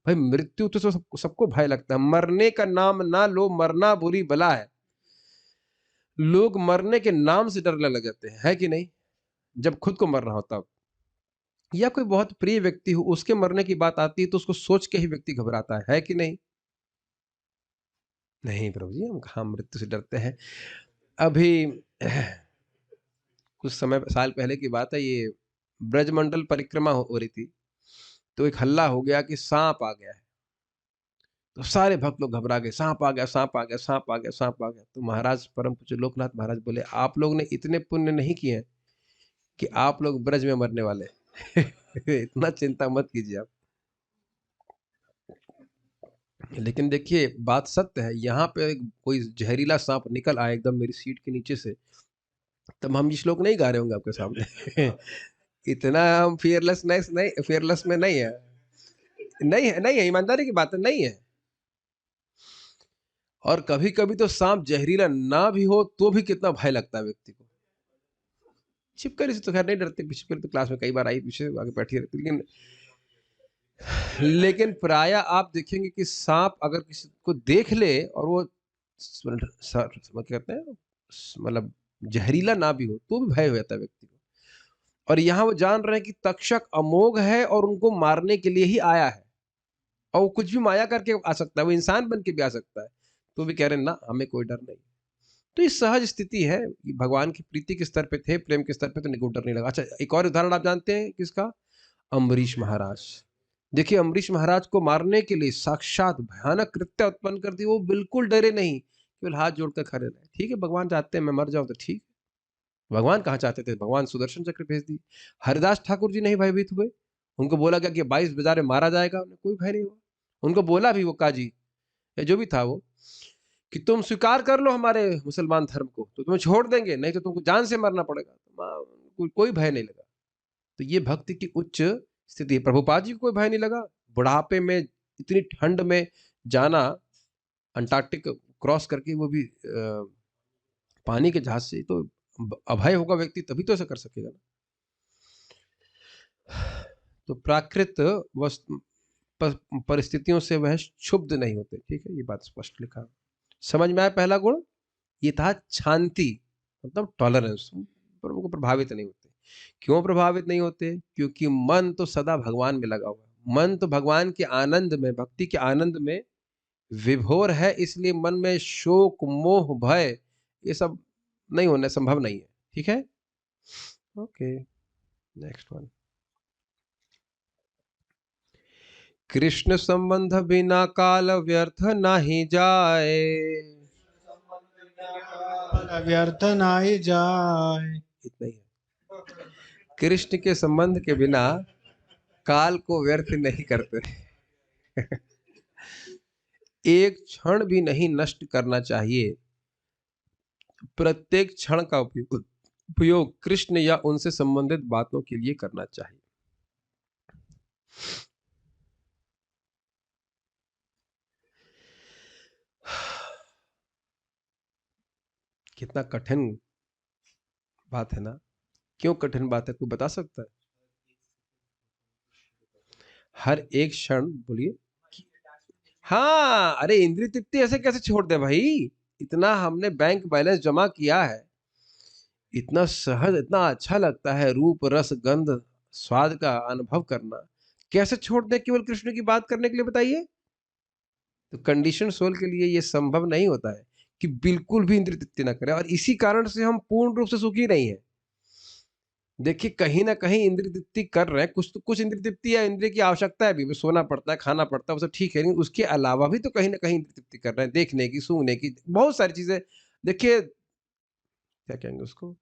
भाई मृत्यु तो सबको भय लगता है, मरने का नाम ना लो, मरना बुरी बला है। लोग मरने के नाम से डरने लग जाते हैं, है कि नहीं? जब खुद को मरना होता, या कोई बहुत प्रिय व्यक्ति हो उसके मरने की बात आती है तो उसको सोच के ही व्यक्ति घबराता है कि नहीं? नहीं प्रभु जी, हम कहाँ मृत्यु से डरते हैं। अभी कुछ समय, साल पहले की बात है, ये ब्रजमंडल परिक्रमा हो रही थी, तो एक हल्ला हो गया कि सांप आ गया है। तो सारे भक्त लोग घबरा गए, सांप आ गया, सांप आ गया, सांप आ गया, सांप आ गया। तो महाराज परम पूज्य लोकनाथ महाराज बोले, आप लोग ने इतने पुण्य नहीं किए हैं कि आप लोग ब्रज में मरने वाले इतना चिंता मत कीजिए आप। लेकिन देखिए बात सत्य है, यहाँ पे कोई जहरीला सांप निकल आए एकदम मेरी सीट के नीचे से, तब हम ये श्लोक नहीं गा रहे होंगे आपके सामने इतना हम फियरलेसनेस नहीं, फियरलेस में नहीं है, नहीं है, नहीं है, ईमानदारी की बात है, नहीं है। और कभी कभी तो सांप जहरीला ना भी हो तो भी कितना भय लगता है व्यक्ति को। छिपकली से तो खैर नहीं डरते, छिपकली तो क्लास में कई बार आई, पीछे आगे बैठी रहती, लेकिन प्राय आप देखेंगे कि सांप अगर किसी को देख ले और वो कहते हैं मतलब जहरीला ना भी हो तो भी भय हो जाता है व्यक्ति को। और यहाँ वो जान रहे हैं कि तक्षक अमोघ है और उनको मारने के लिए ही आया है, और वो कुछ भी माया करके आ सकता है, वो इंसान बन के भी आ सकता है, तो भी कह रहे हैं ना, हमें कोई डर नहीं। तो ये सहज स्थिति है, भगवान की प्रीति के स्तर पे थे, प्रेम के स्तर पे, तो निको डर नहीं लगा। अच्छा, एक और उदाहरण आप जानते हैं किसका? अम्बरीश महाराज। देखिए अम्बरीश महाराज को मारने के लिए साक्षात भयानक कृत्य उत्पन्न कर दी, वो बिल्कुल डरे नहीं, केवल हाथ जोड़कर खड़े रहे। ठीक है, भगवान चाहते हैं मैं मर जाऊं तो ठीक, भगवान कहाँ चाहते थे? भगवान सुदर्शन चक्र भेज दी। हरिदास ठाकुर जी नहीं भयभीत हुए, उनको बोला गया कि 22 बाजारे मारा जाएगा, उन्हें कोई भय नहीं हुआ। उनको बोला भी वो काजी या जो भी था वो कि तुम स्वीकार कर लो हमारे मुसलमान धर्म को तो तुम्हें छोड़ देंगे, नहीं तो तुमको जान से मरना पड़ेगा। कोई भय नहीं लगा। तो ये भक्ति की उच्च स्थिति है। प्रभुपाद जी को कोई भय नहीं लगा, बुढ़ापे में इतनी ठंड में जाना, अंटार्कटिक क्रॉस करके, वो भी पानी के जहाज से, तो अभय होगा व्यक्ति तभी तो ऐसा कर सकेगा ना। तो प्राकृत परिस्थितियों से वह क्षुब्ध नहीं होते। ठीक है, ये बात स्पष्ट लिखा। समझ में आया पहला गुण? ये था शांति, मतलब टॉलरेंस, पर उनको प्रभावित नहीं होते। क्यों प्रभावित नहीं होते? क्योंकि मन तो सदा भगवान में लगा हुआ है। मन तो भगवान के आनंद में, भक्ति के आनंद में विभोर है, इसलिए मन में शोक, मोह, भय ये सब नहीं होना संभव नहीं है। ठीक है? Okay, next one. कृष्ण संबंध बिना काल व्यर्थ नहीं जाए। व्यर्थ नाही जाए। इतना ही है। कृष्ण के संबंध के बिना काल को व्यर्थ नहीं करते। एक क्षण भी नहीं नष्ट करना चाहिए। प्रत्येक क्षण का उपयोग कृष्ण या उनसे संबंधित बातों के लिए करना चाहिए। कितना कठिन बात है ना? क्यों कठिन बात है, कोई बता सकता है? हर एक क्षण, बोलिए। हाँ, अरे इंद्रिय तृप्ति ऐसे कैसे छोड़ दे भाई? इतना हमने बैंक बैलेंस जमा किया है, इतना सहज, इतना अच्छा लगता है रूप रस गंध स्वाद का अनुभव करना, कैसे छोड़ दे केवल कृष्ण की बात करने के लिए, बताइए? तो कंडीशन सोल के लिए ये संभव नहीं होता है कि बिल्कुल भी इंद्रिय तृप्ति ना करें, और इसी कारण से हम पूर्ण रूप से सुखी नहीं है। देखिए, कहीं ना कहीं इंद्रिय तृप्ति कर रहे हैं, कुछ तो कुछ इंद्रिय तृप्ति या इंद्रिय की आवश्यकता है, भी सोना पड़ता है, खाना पड़ता है, वो सब ठीक है, लेकिन उसके अलावा भी तो कहीं ना कहीं इंद्रिय तृप्ति कर रहे हैं, देखने की, सूंघने की, बहुत सारी चीजें। देखिए, क्या कहेंगे उसको,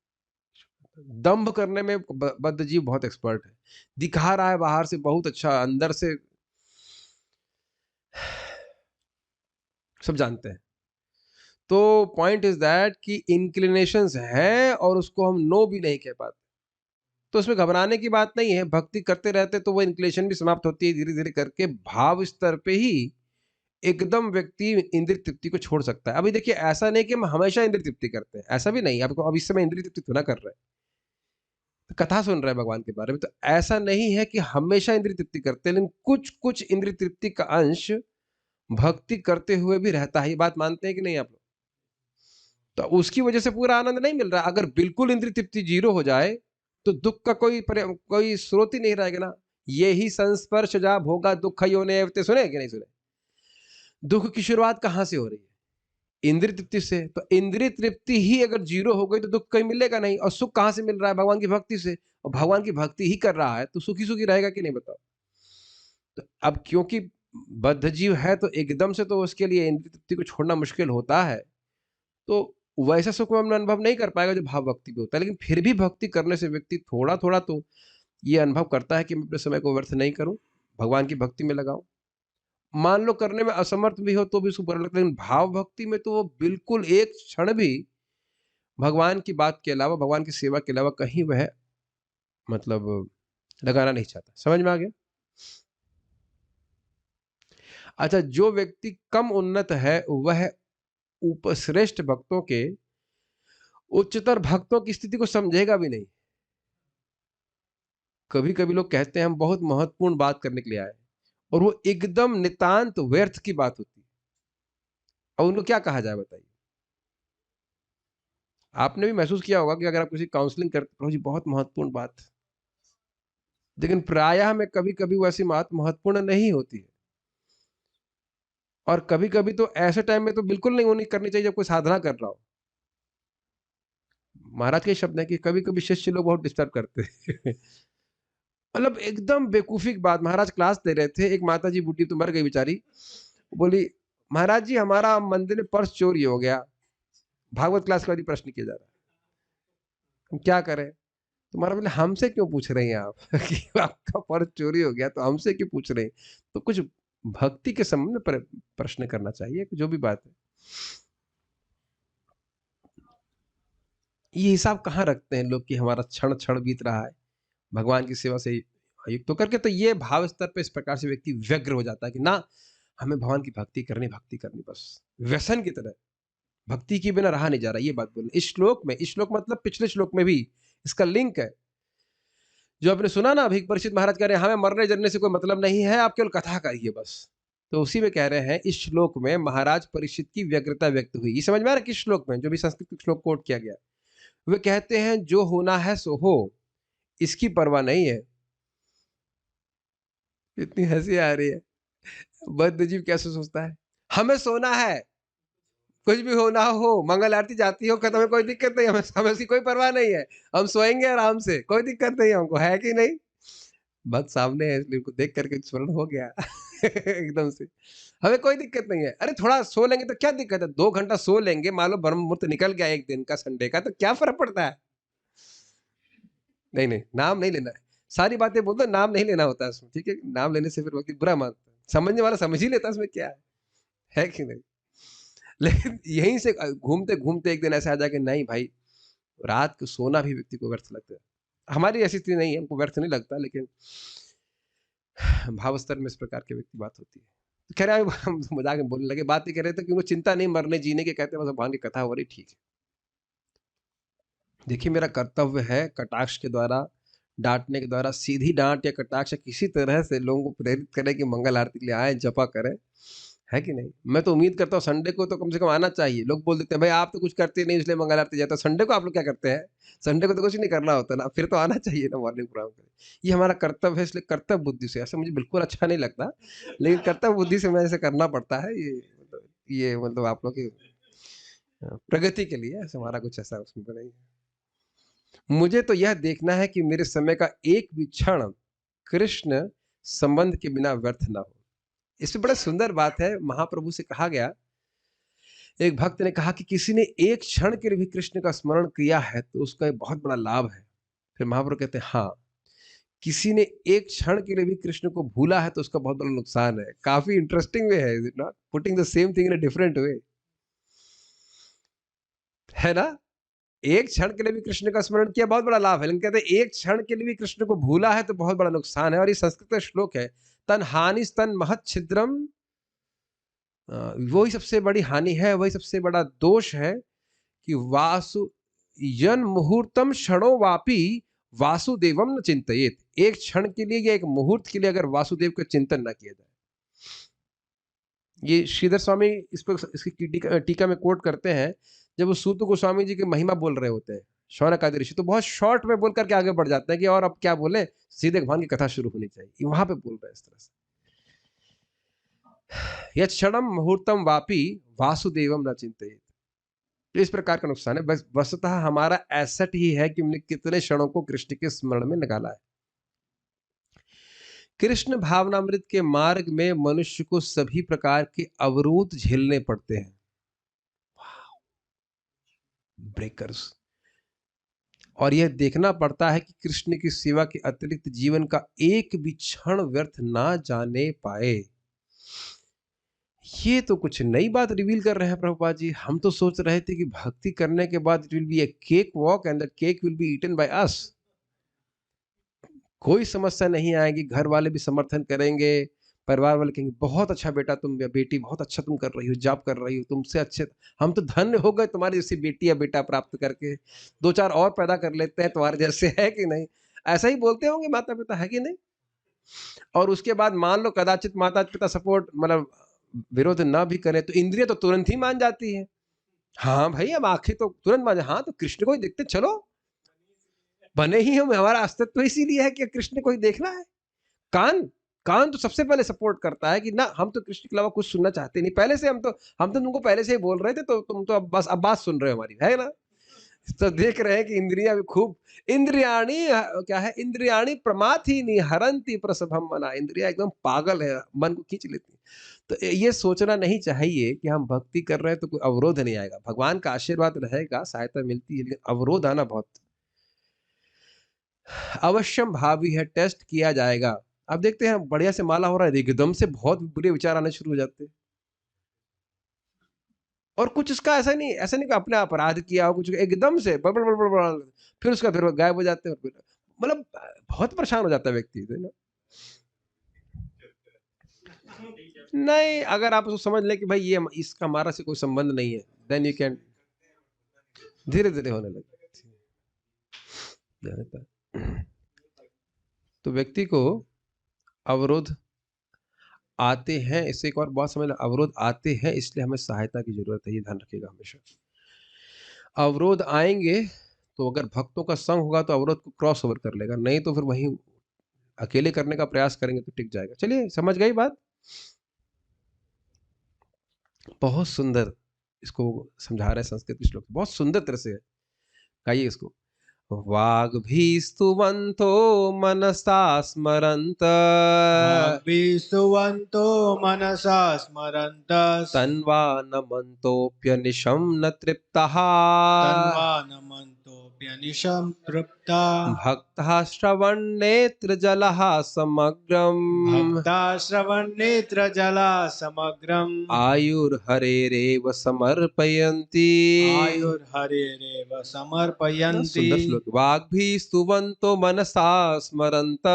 दंभ करने में बद्ध जीव बहुत एक्सपर्ट है। दिखा रहा है बाहर से बहुत अच्छा, अंदर से सब जानते हैं। तो पॉइंट इज दैट कि इंक्लिनेशंस है और उसको हम नो भी नहीं कह पाते, तो उसमें घबराने की बात नहीं है। भक्ति करते रहते तो वो इंक्लिनेशन भी समाप्त होती है धीरे धीरे करके। भाव स्तर पे ही एकदम व्यक्ति इंद्रिय तृप्ति को छोड़ सकता है। अभी देखिए, ऐसा नहीं कि हम हमेशा इंद्रिय तृप्ति करते हैं, ऐसा भी नहीं। आपको अब इस समय इंद्रिय तृप्ति थोड़ा कर रहे हैं, कथा सुन रहे हैं भगवान के बारे में, तो ऐसा नहीं है कि हमेशा इंद्रिय तृप्ति करते हैं, लेकिन कुछ कुछ इंद्रिय तृप्ति का अंश भक्ति करते हुए भी रहता है। ये बात मानते हैं कि नहीं आप लोग? तो उसकी वजह से पूरा आनंद नहीं मिल रहा। अगर बिल्कुल इंद्रिय तृप्ति जीरो हो जाए तो दुख का कोई स्रोत ही नहीं रहेगा ना। ये ही संस्पर्श जा भोगा दुख योने, सुने कि नहीं सुने? दुख की शुरुआत कहां से हो रही है? इंद्रिय तृप्ति से। तो इंद्रिय तृप्ति ही अगर जीरो हो गई तो दुख कहीं मिलेगा नहीं। और सुख कहां से मिल रहा है? भगवान की भक्ति से। और भगवान की भक्ति ही कर रहा है तो सुखी सुखी रहेगा कि नहीं, बताओ? तो अब क्योंकि बद्ध जीव है तो एकदम से तो उसके लिए इंद्रिय तृप्ति को छोड़ना मुश्किल होता है, तो वैसा सुख हम अनुभव नहीं कर पाएगा जो भाव भक्ति में होता है। लेकिन फिर भी भक्ति करने से व्यक्ति थोड़ा थोड़ा तो ये अनुभव करता है कि मैं अपने समय को व्यर्थ नहीं करूं, भगवान की भक्ति में लगाऊं। मान लो करने में असमर्थ भी हो तो भी उसको बुरा लगता है, लेकिन भाव भक्ति में तो वो बिल्कुल एक क्षण भी भगवान की बात के अलावा, भगवान की सेवा के अलावा कहीं वह मतलब लगाना नहीं चाहता। समझ में आ गया? अच्छा, जो व्यक्ति कम उन्नत है वह उपश्रेष्ठ भक्तों के उच्चतर भक्तों की स्थिति को समझेगा भी नहीं। कभी कभी लोग कहते हैं हम बहुत महत्वपूर्ण बात करने के लिए आए, और वो एकदम नितांत व्यर्थ की बात होती है, और उनको क्या कहा जाए, बताइए? आपने भी महसूस किया होगा कि अगर आप किसी काउंसलिंग करते हो जी बहुत महत्वपूर्ण बात, लेकिन प्रायः में कभी कभी वैसी बात महत्वपूर्ण नहीं होती है। और कभी कभी तो ऐसे टाइम में तो बिल्कुल नहीं होनी करनी चाहिए जब कोई साधना कर रहा हो। महाराज के शब्द है कि कभी कभी शिष्य लोग बहुत डिस्टर्ब करते हैं। मतलब एकदम बेवकूफी की बात। महाराज क्लास दे रहे थे, एक माता जी बूढ़ी तो मर गई बेचारी, बोली महाराज जी हमारा मंदिर में पर्स चोरी हो गया। भागवत क्लास का प्रश्न किया जा रहा है, हम क्या करें? तो महाराज बोले हमसे क्यों पूछ रहे हैं आप? कि आपका पर्स चोरी हो गया तो हमसे क्यों पूछ रहे हैं? तो कुछ भक्ति के संबंध में प्रश्न करना चाहिए, जो भी बात है। ये हिसाब कहाँ रखते हैं लोग कि हमारा क्षण क्षण बीत रहा है भगवान की सेवा से युक्त होकर के? तो ये भाव स्तर पे इस प्रकार से व्यक्ति व्यग्र हो जाता है कि ना, हमें भगवान की भक्ति करनी बस व्यसन की तरह। भक्ति के बिना रहा नहीं जा रहा, ये बात बोलना। इस श्लोक मतलब पिछले श्लोक में भी इसका लिंक है। जो आपने सुना ना, अभी परीक्षित महाराज कह रहे हैं हमें मरने जरने से कोई मतलब नहीं है, आप केवल कथा करिए बस। तो उसी में कह रहे हैं इस श्लोक में महाराज परीक्षित की व्यग्रता व्यक्त हुई। ये समझ में आ रहा है किस श्लोक में, जो भी संस्कृत श्लोक कोट किया गया। वे कहते हैं जो होना है सो हो, इसकी परवाह नहीं है। इतनी हंसी आ रही है। बद्ध जीव कैसे सोचता है, हमें सोना है, कुछ भी हो ना हो, मंगल आरती जाती हो खत्म है, कोई दिक्कत नहीं, हमें हमें उसकी कोई परवाह नहीं है, हम सोएंगे आराम से, कोई दिक्कत नहीं हमको, है कि नहीं? भक्त सामने है इसलिए उनको देख करके स्मरण हो गया एकदम से। हमें कोई दिक्कत नहीं है, अरे थोड़ा सो लेंगे तो क्या दिक्कत है, 2 घंटा सो लेंगे, मान लो ब्रह्म मुहूर्त निकल गया एक दिन का संडे का, तो क्या फर्क पड़ता है? नहीं नहीं, नाम नहीं लेना है, सारी बातें बोलते नाम नहीं लेना होता है उसमें, ठीक है? नाम लेने से फिर व्यक्ति बुरा मानता है, समझने वाला समझ ही लेता है उसमें क्या है कि नहीं? लेकिन यहीं से घूमते घूमते एक दिन ऐसा आ जाए कि नहीं भाई, रात को सोना भी व्यक्ति को व्यर्थ लगता है। हमारी ऐसी स्थिति नहीं है, हमको व्यर्थ नहीं लगता, लेकिन भाव स्तर में इस प्रकार की व्यक्ति बात होती है। तो कह रहे हैं हम मजाक में बोलने लगे, बात ये कह रहे थे कि उनको चिंता नहीं मरने जीने की, कहते हैं बस भगवान की कथा हो रही, ठीक है। देखिए मेरा कर्तव्य है कटाक्ष के द्वारा, डांटने के द्वारा, सीधी डांट या कटाक्ष किसी तरह से लोगों को प्रेरित करें कि मंगल आरती के लिए आए, जपा करें, है कि नहीं? मैं तो उम्मीद करता हूँ संडे को तो कम से कम आना चाहिए। लोग बोल देते हैं भाई आप तो कुछ करते नहीं इसलिए मंगल आरती जाता है, संडे को आप लोग क्या करते हैं? संडे को तो कुछ नहीं करना होता ना, फिर तो आना चाहिए ना मॉर्निंग प्रोग्राम के लिए। ये हमारा कर्तव्य है, इसलिए कर्तव्य बुद्धि से, ऐसा मुझे बिल्कुल अच्छा नहीं लगता, लेकिन कर्तव्य बुद्धि से मैं ऐसे करना पड़ता है। ये मतलब आप लोग की प्रगति के लिए, ऐसा हमारा कुछ ऐसा उसमें नहीं है। मुझे तो यह देखना है कि मेरे समय का एक भी क्षण कृष्ण संबंध के बिना व्यर्थ ना हो। इसमें बड़ा सुंदर बात है, महाप्रभु से कहा गया, एक भक्त ने कहा कि किसी ने एक क्षण के लिए भी कृष्ण का स्मरण किया है तो उसका एक बहुत बड़ा लाभ है। फिर महाप्रभु कहते हैं हाँ, किसी ने एक क्षण के लिए भी कृष्ण को भूला है तो उसका बहुत बड़ा नुकसान है। काफी इंटरेस्टिंग वे है, is it not? Putting the same thing in a different way, है ना? एक क्षण के लिए भी कृष्ण का स्मरण किया बहुत बड़ा लाभ है, लेकिन कहते हैं एक क्षण के लिए भी कृष्ण को भूला है तो बहुत बड़ा नुकसान है। और ये संस्कृत का श्लोक है, तन हानि तन महत छिद्रम, वही सबसे बड़ी हानि है, वही सबसे बड़ा दोष है कि वासु यन मुहूर्तम क्षणो वापी वासुदेवम न चिंतयेत। एक क्षण के लिए या एक मुहूर्त के लिए अगर वासुदेव का चिंतन न किया जाए। ये श्रीधर स्वामी इस पर इसकी टीका में कोट करते हैं, जब वो सूत गोस्वामी जी की महिमा बोल रहे होते हैं शौनक आदि ऋषि, तो बहुत शॉर्ट में बोल करके आगे बढ़ जाते हैं कि और अब क्या बोले, सीधे भगवान की कथा शुरू होनी चाहिए, वहां पे बोल रहे हैं इस तरह से, यह क्षणम मुहूर्तम वापी वासुदेवम न चिंतयेत। इस प्रकार का नुकसान है। बस वस्तुतः हमारा एसेट ही है कि हमने कितने क्षणों को कृष्ण के स्मरण में निकाला है। कृष्ण भावनामृत के मार्ग में मनुष्य को सभी प्रकार के अवरोध झेलने पड़ते हैं, ब्रेकर्स, और यह देखना पड़ता है कि कृष्ण की सेवा के अतिरिक्त जीवन का एक भी क्षण व्यर्थ ना जाने पाए। ये तो कुछ नई बात रिवील कर रहे हैं प्रभुपाद जी। हम तो सोच रहे थे कि भक्ति करने के बाद it will be a cake walk and that cake will be eaten by us, कोई समस्या नहीं आएगी, घर वाले भी समर्थन करेंगे, परिवार वाले कहेंगे बहुत अच्छा बेटा, तुम बेटी बहुत अच्छा तुम कर रही हो, जॉब कर रही हो, तुमसे अच्छे, हम तो धन्य हो गए तुम्हारी जैसी बेटी या बेटा प्राप्त करके, 2-4 और पैदा कर लेते हैं तुम्हारे जैसे, है कि नहीं? ऐसा ही बोलते होंगे माता पिता, है कि नहीं? और उसके बाद मान लो कदाचित माता पिता सपोर्ट मतलब विरोध ना भी करें तो इंद्रिय तो तुरंत ही मान जाती है, हाँ भाई अब आंखें तो तुरंत मान, हाँ तो कृष्ण को ही देखते, चलो बने ही हम, हमारा अस्तित्व इसीलिए है कि कृष्ण को ही देखना है। कान कान तो सबसे पहले सपोर्ट करता है कि ना हम तो कृष्ण के अलावा कुछ सुनना चाहते नहीं, पहले से हम तो तुमको पहले से ही बोल रहे थे, तो तुम तो अब बस अब बात सुन रहे हो हमारी, है ना? तो देख रहे हैं कि इंद्रियां भी खूब, इंद्रियाणी क्या है, इंद्रियाणी प्रमाथीनि हरंती प्रसभम मना, इंद्रिया एकदम पागल है, मन को खींच लेती। तो ये सोचना नहीं चाहिए कि हम भक्ति कर रहे हैं तो कोई अवरोध नहीं आएगा, भगवान का आशीर्वाद रहेगा, सहायता मिलती है, लेकिन अवरोध आना बहुत अवश्यम भावी है, टेस्ट किया जाएगा। अब देखते हैं बढ़िया से माला हो रहा है, एकदम से बहुत बुरे विचार आने शुरू हो जाते हैं, और कुछ इसका ऐसा नहीं कि अपने अपराध किया हो, कुछ एकदम से बड़बड़ बड़बड़ बड़बड़, फिर उसका फिर गायब हो जाते हैं, मतलब बहुत परेशान हो जाता है व्यक्ति, है ना? नहीं, अगर आप उसको समझ लें कि भाई ये इसका हमारा से कोई संबंध नहीं है, देन यू कैन, धीरे धीरे होने लगता है। तो व्यक्ति को अवरोध आते हैं, इससे एक और बहुत समझना, अवरोध आते हैं इसलिए हमें सहायता की ज़रूरत है, ये ध्यान रखिएगा हमेशा। अवरोध आएँगे, तो अगर भक्तों का संग होगा तो अवरोध को क्रॉस ओवर कर लेगा, नहीं तो फिर वहीं अकेले करने का प्रयास करेंगे तो टिक जाएगा। चलिए समझ गई बात? बहुत सुंदर इसको समझा रहे हैं संस्कृत के श्लोक, बहुत सुंदर तरह से है। गाइए इसको। वाग्भीस्तुवन्तो मनसा स्मरन्त वाग्भिस्तुवन्तो मनसा स्मरन्तस् तन्वानमन्तोऽप्यनिशं न तृप्तः तन्वानमन्तोऽप्यनिशं तृप्ता भक्तः श्रवन्नेत्रजलः समग्रम् भक्ता श्रवन्नेत्रजला समग्रम् आयुर्हरेरेव समर्पयन्ति। आयुर्हरेरेव कितना समर्पयन्ति। सुंदर श्लोक। वाग्भीस्तुवन्तो मनसा स्मरन्त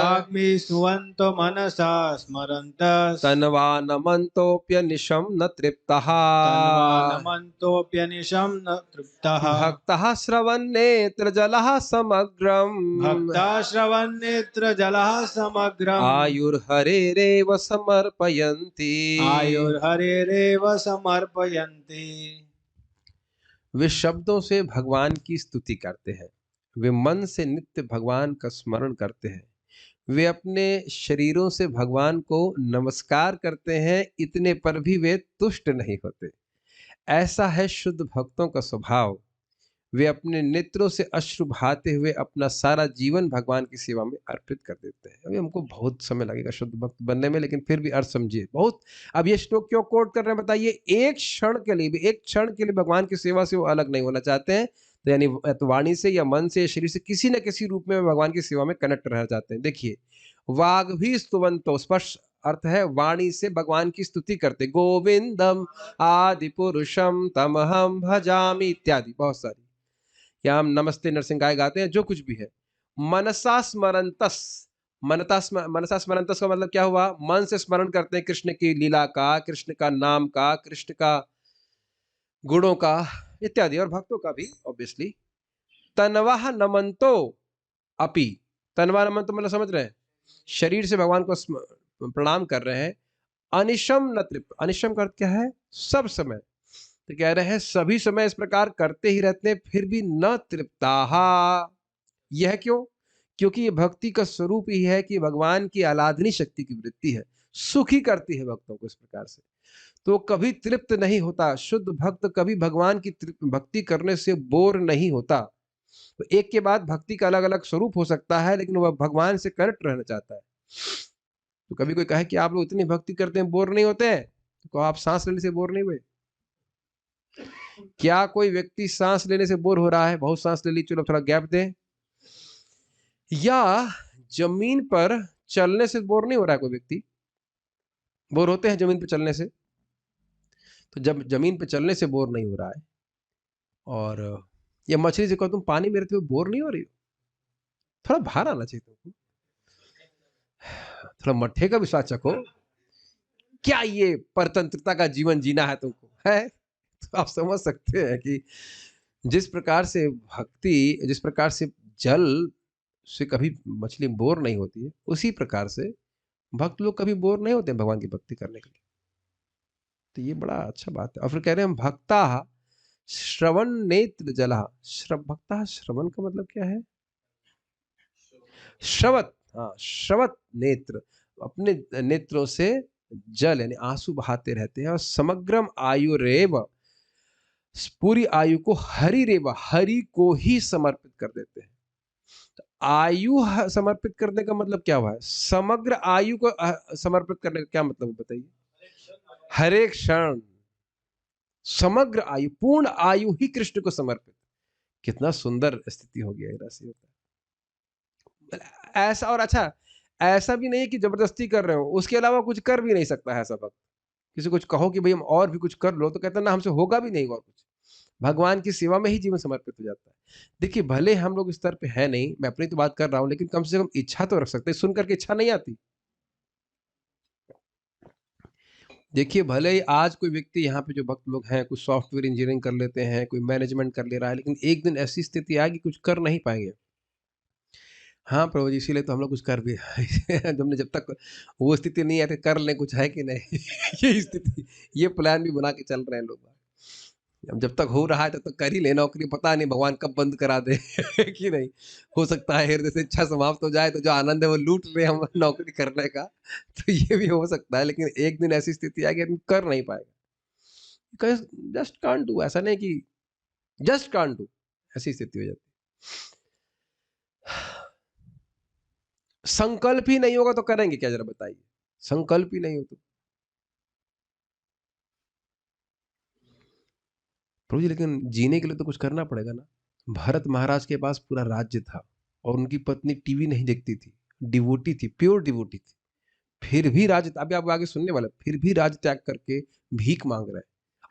वाग्भिस्तुवन्तो मनसा स्मरन्तस् तन्वानमन्तोऽप्यनिशं न तृप्तः तन्वानमन्तोऽप्यनिशं न तृप्तः भक्तः श्रवन्नेत्रजलः समग्रम् भक्ता श्रवन्नेत्रजलः समग्रम् आयुर्हरेरेव समर्पयन्ति। आयुर्हरेरेव समर्पयन्ति। वे शब्दों से भगवान की स्तुति करते हैं, वे मन से नित्य भगवान का स्मरण करते हैं, वे अपने शरीरों से भगवान को नमस्कार करते हैं, इतने पर भी वे तुष्ट नहीं होते। ऐसा है शुद्ध भक्तों का स्वभाव। वे अपने नेत्रों से अश्रु बहाते हुए अपना सारा जीवन भगवान की सेवा में अर्पित कर देते हैं। अभी हमको बहुत समय लगेगा शुद्ध भक्त बनने में, लेकिन फिर भी अर्थ समझिए बहुत। अब ये श्लोक क्यों कोट कर रहे हैं बताइए? एक क्षण के लिए भी, एक क्षण के लिए भगवान की सेवा से वो अलग नहीं होना चाहते हैं, तो यानी तो वाणी से या मन से या शरीर से किसी न किसी रूप में भगवान की सेवा में कनेक्ट रह जाते हैं। देखिए, वाग भी स्तुवंतो, स्पष्ट अर्थ है वाणी से भगवान की स्तुति करते, गोविंदम आदि पुरुषम तमहम भजामि इत्यादि बहुत सारी, या हम नमस्ते नरसिंहाय गाते हैं, जो कुछ भी है। मनसा स्मरंतस, मनसा स्मरंतस का मतलब क्या हुआ? मन से स्मरण करते हैं कृष्ण की लीला का, कृष्ण का नाम का, कृष्ण का गुणों का इत्यादि, और भक्तों का भी ऑब्वियसली। तनवाह नमंतो अपि, तनवा नमंतो मतलब समझ रहे हैं, शरीर से भगवान को प्रणाम कर रहे हैं। अनिशम न तृप्त, अनिशम का अर्थ क्या है? सब समय। तो कह रहे हैं सभी समय इस प्रकार करते ही रहते हैं, फिर भी न तृप्ताहा। यह क्यों? क्योंकि ये भक्ति का स्वरूप ही है कि भगवान की आराधनी शक्ति की वृत्ति है, सुखी करती है भक्तों को इस प्रकार से, तो कभी तृप्त नहीं होता। शुद्ध भक्त कभी भगवान की भक्ति करने से बोर नहीं होता। तो एक के बाद भक्ति का अलग अलग स्वरूप हो सकता है, लेकिन वह भगवान से कनेक्ट रहना चाहता है। तो कभी कोई कहे कि आप लोग इतनी भक्ति करते हैं, बोर नहीं होते हैं, तो आप सांस लेने से बोर नहीं हुए? क्या कोई व्यक्ति सांस लेने से बोर हो रहा है? बहुत सांस ले ली, चलो थोड़ा गैप दें। या जमीन पर चलने से बोर नहीं हो रहा है कोई व्यक्ति? बोर होते हैं जमीन पर चलने से? तो जब जमीन पर चलने से बोर नहीं हो रहा है, और ये मछली से कहो तुम पानी में रहते हुए बोर नहीं हो रही हो, थोड़ा बाहर आना चाहिए तुमको, थोड़ा मट्ठे का विश्वास चखो। क्या ये परतंत्रता का जीवन जीना है तुमको, है? तो आप समझ सकते हैं कि जिस प्रकार से भक्ति, जिस प्रकार से जल से कभी मछली बोर नहीं होती है, उसी प्रकार से भक्त लोग कभी बोर नहीं होते हैं भगवान की भक्ति करने के लिए। तो ये बड़ा अच्छा बात है। और फिर कह रहे हैं भक्ता श्रवण नेत्र जला, भक्ता श्रवण का मतलब क्या है? श्रवत, हाँ, श्रवत नेत्र, अपने नेत्रों से जल यानी आंसू बहाते रहते हैं। और समग्रम आयु रेव, पूरी आयु को हरि रेवा, हरि को ही समर्पित कर देते हैं। तो आयु समर्पित करने का मतलब क्या हुआ है? समग्र आयु को समर्पित करने का क्या मतलब बताइए? हर एक क्षण, समग्र आयु, पूर्ण आयु ही कृष्ण को समर्पित। कितना सुंदर स्थिति हो गया ऐसे होता है। ऐसा, और अच्छा, ऐसा भी नहीं कि जबरदस्ती कर रहे हो, उसके अलावा कुछ कर भी नहीं सकता है ऐसा भक्त। किसी कुछ कहो कि भाई हम और भी कुछ कर लो, तो कहता ना हमसे होगा भी नहीं और कुछ। भगवान की सेवा में ही जीवन समर्पित हो जाता है। देखिए, भले हम लोग इस स्तर पे है नहीं, मैं अपनी तो बात कर रहा हूं, लेकिन कम से कम इच्छा तो रख सकते हैं। सुनकर के इच्छा नहीं आती? देखिए, भले ही आज कोई व्यक्ति यहाँ पे जो भक्त लोग हैं, कुछ सॉफ्टवेयर इंजीनियरिंग कर लेते हैं, कोई मैनेजमेंट कर ले रहा है, लेकिन एक दिन ऐसी स्थिति आएगी कुछ कर नहीं पाएंगे। हाँ प्रभु जी, इसीलिए तो हम लोग कुछ कर भी हमने जब तक वो स्थिति नहीं आती कर लें कुछ है कि नहीं ये स्थिति, ये प्लान भी बना के चल रहे हैं लोग। अब जब तक हो रहा है तब तक कर ही ले नौकरी, पता नहीं भगवान कब बंद करा दे कि नहीं। हो सकता है हृदय से इच्छा समाप्त हो जाए तो जो आनंद है वो लूट ले हम नौकरी करने का, तो ये भी हो सकता है। लेकिन एक दिन ऐसी स्थिति आएगी आदमी कर नहीं पाएगा, जस्ट कांट डू। ऐसा नहीं कि जस्ट कांट डू, ऐसी स्थिति हो जाती है। संकल्प ही नहीं होगा तो करेंगे क्या, जरा बताइए। संकल्प ही नहीं हो तो। प्रभु जी लेकिन जीने के लिए तो कुछ करना पड़ेगा ना। भरत महाराज के पास पूरा राज्य था और उनकी पत्नी टीवी नहीं देखती थी, डिवोटी थी, प्योर डिवोटी थी। फिर भी राज, अभी आप आगे सुनने वाले, फिर भी राज त्याग करके भीख मांग रहे हैं।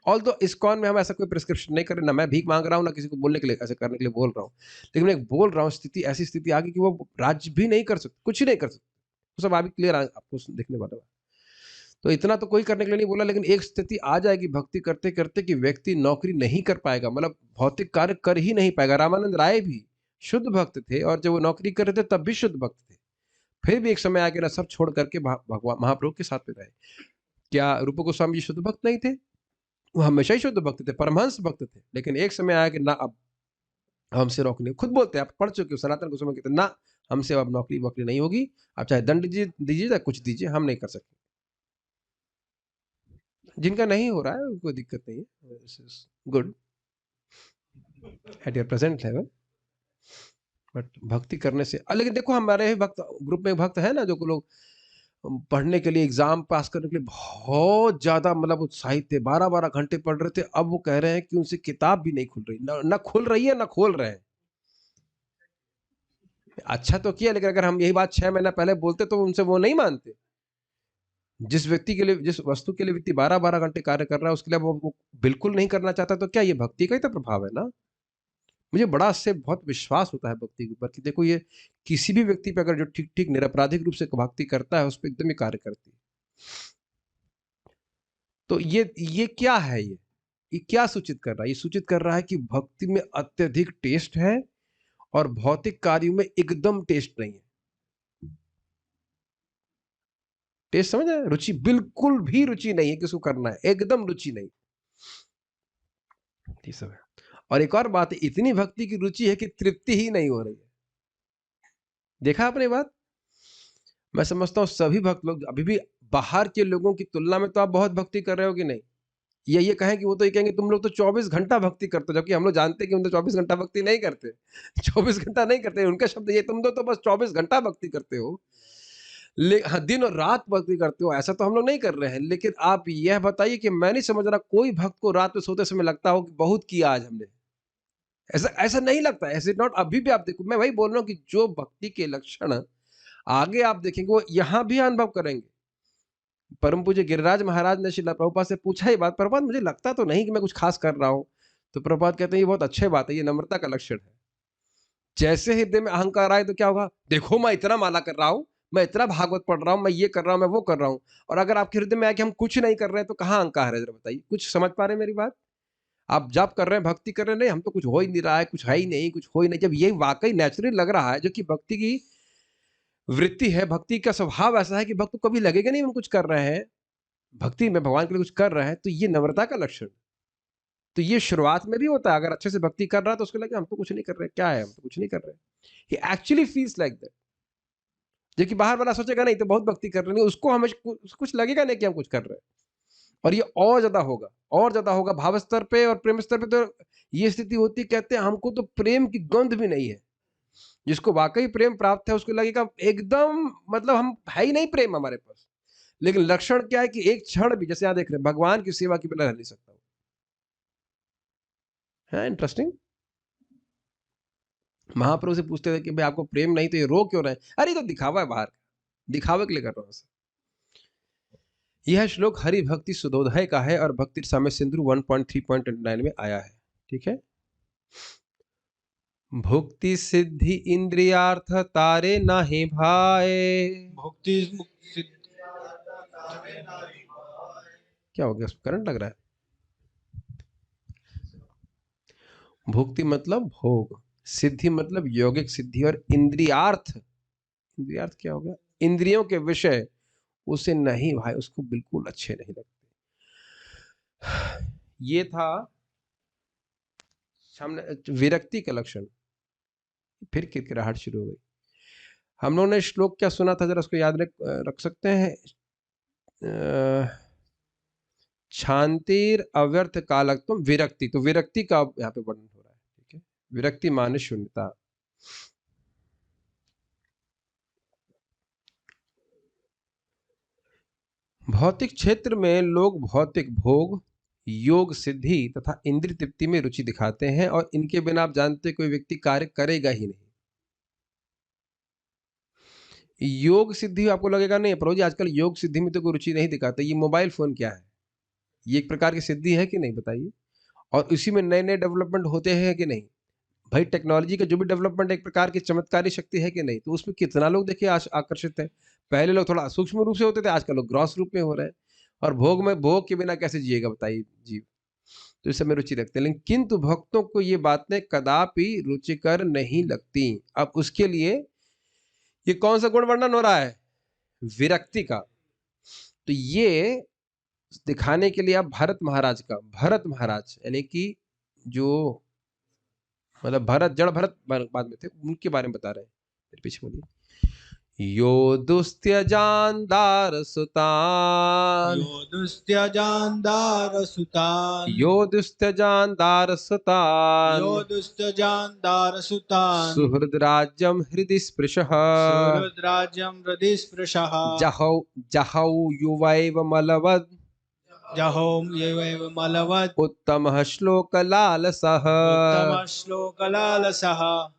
ऑल तो इस्कॉन में हम ऐसा कोई प्रिस्क्रिप्शन नहीं कर रहे, ना मैं भीख मांग रहा हूँ, ना किसी को बोलने के लिए ऐसे करने के लिए बोल रहा हूँ। लेकिन मैं बोल रहा हूँ स्थिति, ऐसी स्थिति आ गई कि वो राज्य भी नहीं कर सकते, कुछ ही नहीं कर सकते। वो सब अभी क्लियर आपको देखने वाला। तो इतना तो कोई करने के लिए नहीं बोला, लेकिन एक स्थिति आ जाएगी भक्ति करते करते कि व्यक्ति नौकरी नहीं कर पाएगा, मतलब भौतिक कार्य कर ही नहीं पाएगा। रामानंद राय भी शुद्ध भक्त थे और जब वो नौकरी कर रहे थे तब भी शुद्ध भक्त थे। फिर भी एक समय आ गया ना, सब छोड़ करके भगवान महाप्रभु के साथ में रहे। क्या रूप गोस्वामी जी शुद्ध भक्त नहीं थे? वो हमेशा ही शुद्ध भक्त थे, परमहंस भक्त थे। लेकिन एक समय आया कि ना, अब हमसे नौकरी, खुद बोलते हैं, आप पढ़ चुके हो, सनातन गोस्वामी कहते ना, हमसे अब नौकरी वोकरी नहीं होगी, आप चाहे दंड दीजिए या कुछ दीजिए, हम नहीं कर सकते। जिनका नहीं हो रहा है कोई दिक्कत नहीं है, good at your present level. But भक्ति करने से, लेकिन देखो हमारे भक्त ग्रुप में भक्त है ना, जो लोग पढ़ने के लिए, एग्जाम पास करने के लिए बहुत ज्यादा मतलब उत्साहित थे, 12-12 घंटे पढ़ रहे थे। अब वो कह रहे हैं कि उनसे किताब भी नहीं खुल रही, ना खुल रही है, ना खोल रहे हैं। अच्छा तो किया, लेकिन अगर हम यही बात 6 महीना पहले बोलते तो उनसे वो नहीं मानते। जिस व्यक्ति के लिए, जिस वस्तु के लिए व्यक्ति 12-12 घंटे कार्य कर रहा है, उसके लिए वो बिल्कुल नहीं करना चाहता, तो क्या ये भक्ति का ही तो प्रभाव है ना। मुझे बड़ा इससे बहुत विश्वास होता है भक्ति के ऊपर कि देखो ये किसी भी व्यक्ति पे अगर जो ठीक ठीक निरपराधिक रूप से भक्ति करता है, उस पर एकदम ही कार्य करती है। तो ये क्या है, ये क्या सूचित कर रहा है? ये सूचित कर रहा है कि भक्ति में अत्यधिक टेस्ट है और भौतिक कार्यों में एकदम टेस्ट नहीं है। टेस्ट समझ रहे हैं? रुचि, बिल्कुल भी रुचि नहीं है कि उसको करना है, एकदम रुचि नहीं। ठीक सब है। और एक और बात है, इतनी भक्ति की रुचि है कि तृप्ति ही नहीं हो रही है। देखा आपने बात? मैं समझता हूँ सभी भक्त लोग अभी भी बाहर के लोगों की तुलना में तो आप बहुत भक्ति कर रहे हो कि नहीं? ये कहें कि वो तो ये कहेंगे तुम लोग तो 24 घंटा भक्ति करते हो, जबकि हम लोग जानते हैं कि हम तो 24 घंटा भक्ति नहीं करते। 24 घंटा नहीं करते, उनका शब्द ये, तुम तो बस 24 घंटा भक्ति करते हो। हाँ, दिन और रात भक्ति करते हो, ऐसा तो हम लोग नहीं कर रहे हैं। लेकिन आप यह बताइए कि मैं नहीं समझ रहा कोई भक्त को रात में सोते समय लगता हो कि बहुत किया आज हमने। ऐसा ऐसा नहीं लगता, ऐसे नॉट। अभी भी आप देखो, मैं वही बोल रहा हूँ कि जो भक्ति के लक्षण आगे आप देखेंगे वो यहाँ भी अनुभव करेंगे। परम पूज्य गिरिराज महाराज ने श्रील प्रभुपाद से पूछा ही बात, प्रभुपाद मुझे लगता तो नहीं कि मैं कुछ खास कर रहा हूँ। तो प्रभुपाद कहते हैं ये बहुत अच्छी बात है, ये नम्रता का लक्षण है। जैसे हृदय में अहंकार आए तो क्या होगा, देखो मैं इतना माला कर रहा हूँ, मैं इतना भागवत पढ़ रहा हूँ, मैं ये कर रहा हूँ, मैं वो कर रहा हूँ। और अगर आपके हृदय में आए कि हम कुछ नहीं कर रहे हैं, तो कहाँ अहंकार है, जरा बताइए। कुछ समझ पा रहे हैं मेरी बात? आप जब कर रहे हैं, भक्ति कर रहे हैं, नहीं हम तो कुछ हो ही नहीं रहा है, कुछ है ही नहीं, कुछ हो ही नहीं। जब ये वाकई नेचुरली लग रहा है, जो कि भक्ति की वृत्ति है, भक्ति का स्वभाव ऐसा है कि भक्त को कभी लगेगा नहीं हम कुछ कर रहे हैं, भक्ति में भगवान के लिए कुछ कर रहे हैं, तो ये नम्रता का लक्षण। तो ये शुरुआत में भी होता है, अगर अच्छे से भक्ति कर रहा है तो उसको लगे हम तो कुछ नहीं कर रहे, क्या है हम तो कुछ नहीं कर रहे। ही एक्चुअली फील्स लाइक दैट। जबकि बाहर वाला सोचेगा नहीं तो बहुत भक्ति कर रहे हैं, उसको हमें कुछ लगेगा नहीं कि हम कुछ कर रहे हैं। और ये और ज्यादा होगा, और ज्यादा होगा भाव स्तर पे और प्रेम स्तर पे। तो ये स्थिति होती, कहते हैं हमको तो प्रेम की गंध भी नहीं है। जिसको वाकई प्रेम प्राप्त है उसको लगेगा एकदम, मतलब हम है ही नहीं प्रेम हमारे पास। लेकिन लक्षण क्या है कि एक क्षण भी, जैसे यहां देख रहे हैं, भगवान की सेवा के बिना रह नहीं सकता है। इंटरेस्टिंग। महाप्रभु से पूछते थे कि भाई आपको प्रेम नहीं तो ये रो क्यों रहे? अरे तो दिखावा है, बाहर दिखावे के लिए कर रहा हूं। यह श्लोक हरि भक्ति सुधोदय का है और भक्ति साम्य सिंधु 1.3.9 में आया है। ठीक है। भुक्ति सिद्धि इंद्रियार्थ तारे नाहि भाए। भक्ति क्या हो गया, करंट लग रहा है? भुक्ति मतलब भोग, सिद्धि मतलब यौगिक सिद्धि, और इंद्रियार्थ इंद्रियार्थ क्या हो गया? इंद्रियों के विषय उसे नहीं भाई, उसको बिल्कुल अच्छे नहीं लगते। ये था सामने विरक्ति का लक्षण। फिर किरकिराहट शुरू हो गई। हम लोगों ने श्लोक क्या सुना था, जरा उसको याद रख सकते हैं? शांतिर अव्यर्थ कालत्वम विरक्ति, तो विरक्ति का यहाँ पे वर्णन हो रहा है। ठीक है, विरक्ति माने शून्यता। भौतिक क्षेत्र में लोग भौतिक भोग, योग सिद्धि तथा इंद्रिय तृप्ति में रुचि दिखाते हैं और इनके बिना आप जानते कोई व्यक्ति कार्य करेगा ही नहीं। योग सिद्धि आपको लगेगा नहीं प्रभु जी आजकल योग सिद्धि में तो कोई रुचि नहीं दिखाता, ये मोबाइल फोन क्या है? ये एक प्रकार की सिद्धि है कि नहीं बताइए? और इसी में नए नए डेवलपमेंट होते हैं कि नहीं? भाई टेक्नोलॉजी का जो भी डेवलपमेंट एक प्रकार की चमत्कारी शक्ति है कि नहीं? तो उसमें कितना लोग देखिए आकर्षित है। पहले लोग थोड़ा सूक्ष्म रूप से होते थे, आजकल लोग ग्रॉस रूप में हो रहे हैं। और भोग के बिना कैसे जिएगा बताइए जीव? तो इस समय रुचि रखते हैं, लेकिन किंतु भक्तों को ये बातें कदापि रुचिकर नहीं लगती। अब उसके लिए ये कौन सा गुण वर्णन हो रहा है? विरक्ति का। तो ये दिखाने के लिए आप भरत महाराज यानी कि जो मतलब भरत जड़ भरत बाद में थे, उनके बारे में बता रहे हैं। फिर पीछे बोलिए। यो दुस्त्यजानदार सुतान, यो दुस्त्यजानदार सुतान, यो दुस्त्यजानदार सुतान, यो दुस्त्यजानदार सुतान, सुहृद राज्यम हृदि स्पृशः, सुहृद्राज्यं हृदि स्पृशः, जहौ युवैव मलवद, जहोम येवैव मलवत्, उत्तमः श्लोकलालसः। उत्तमः श्लोकलालसः।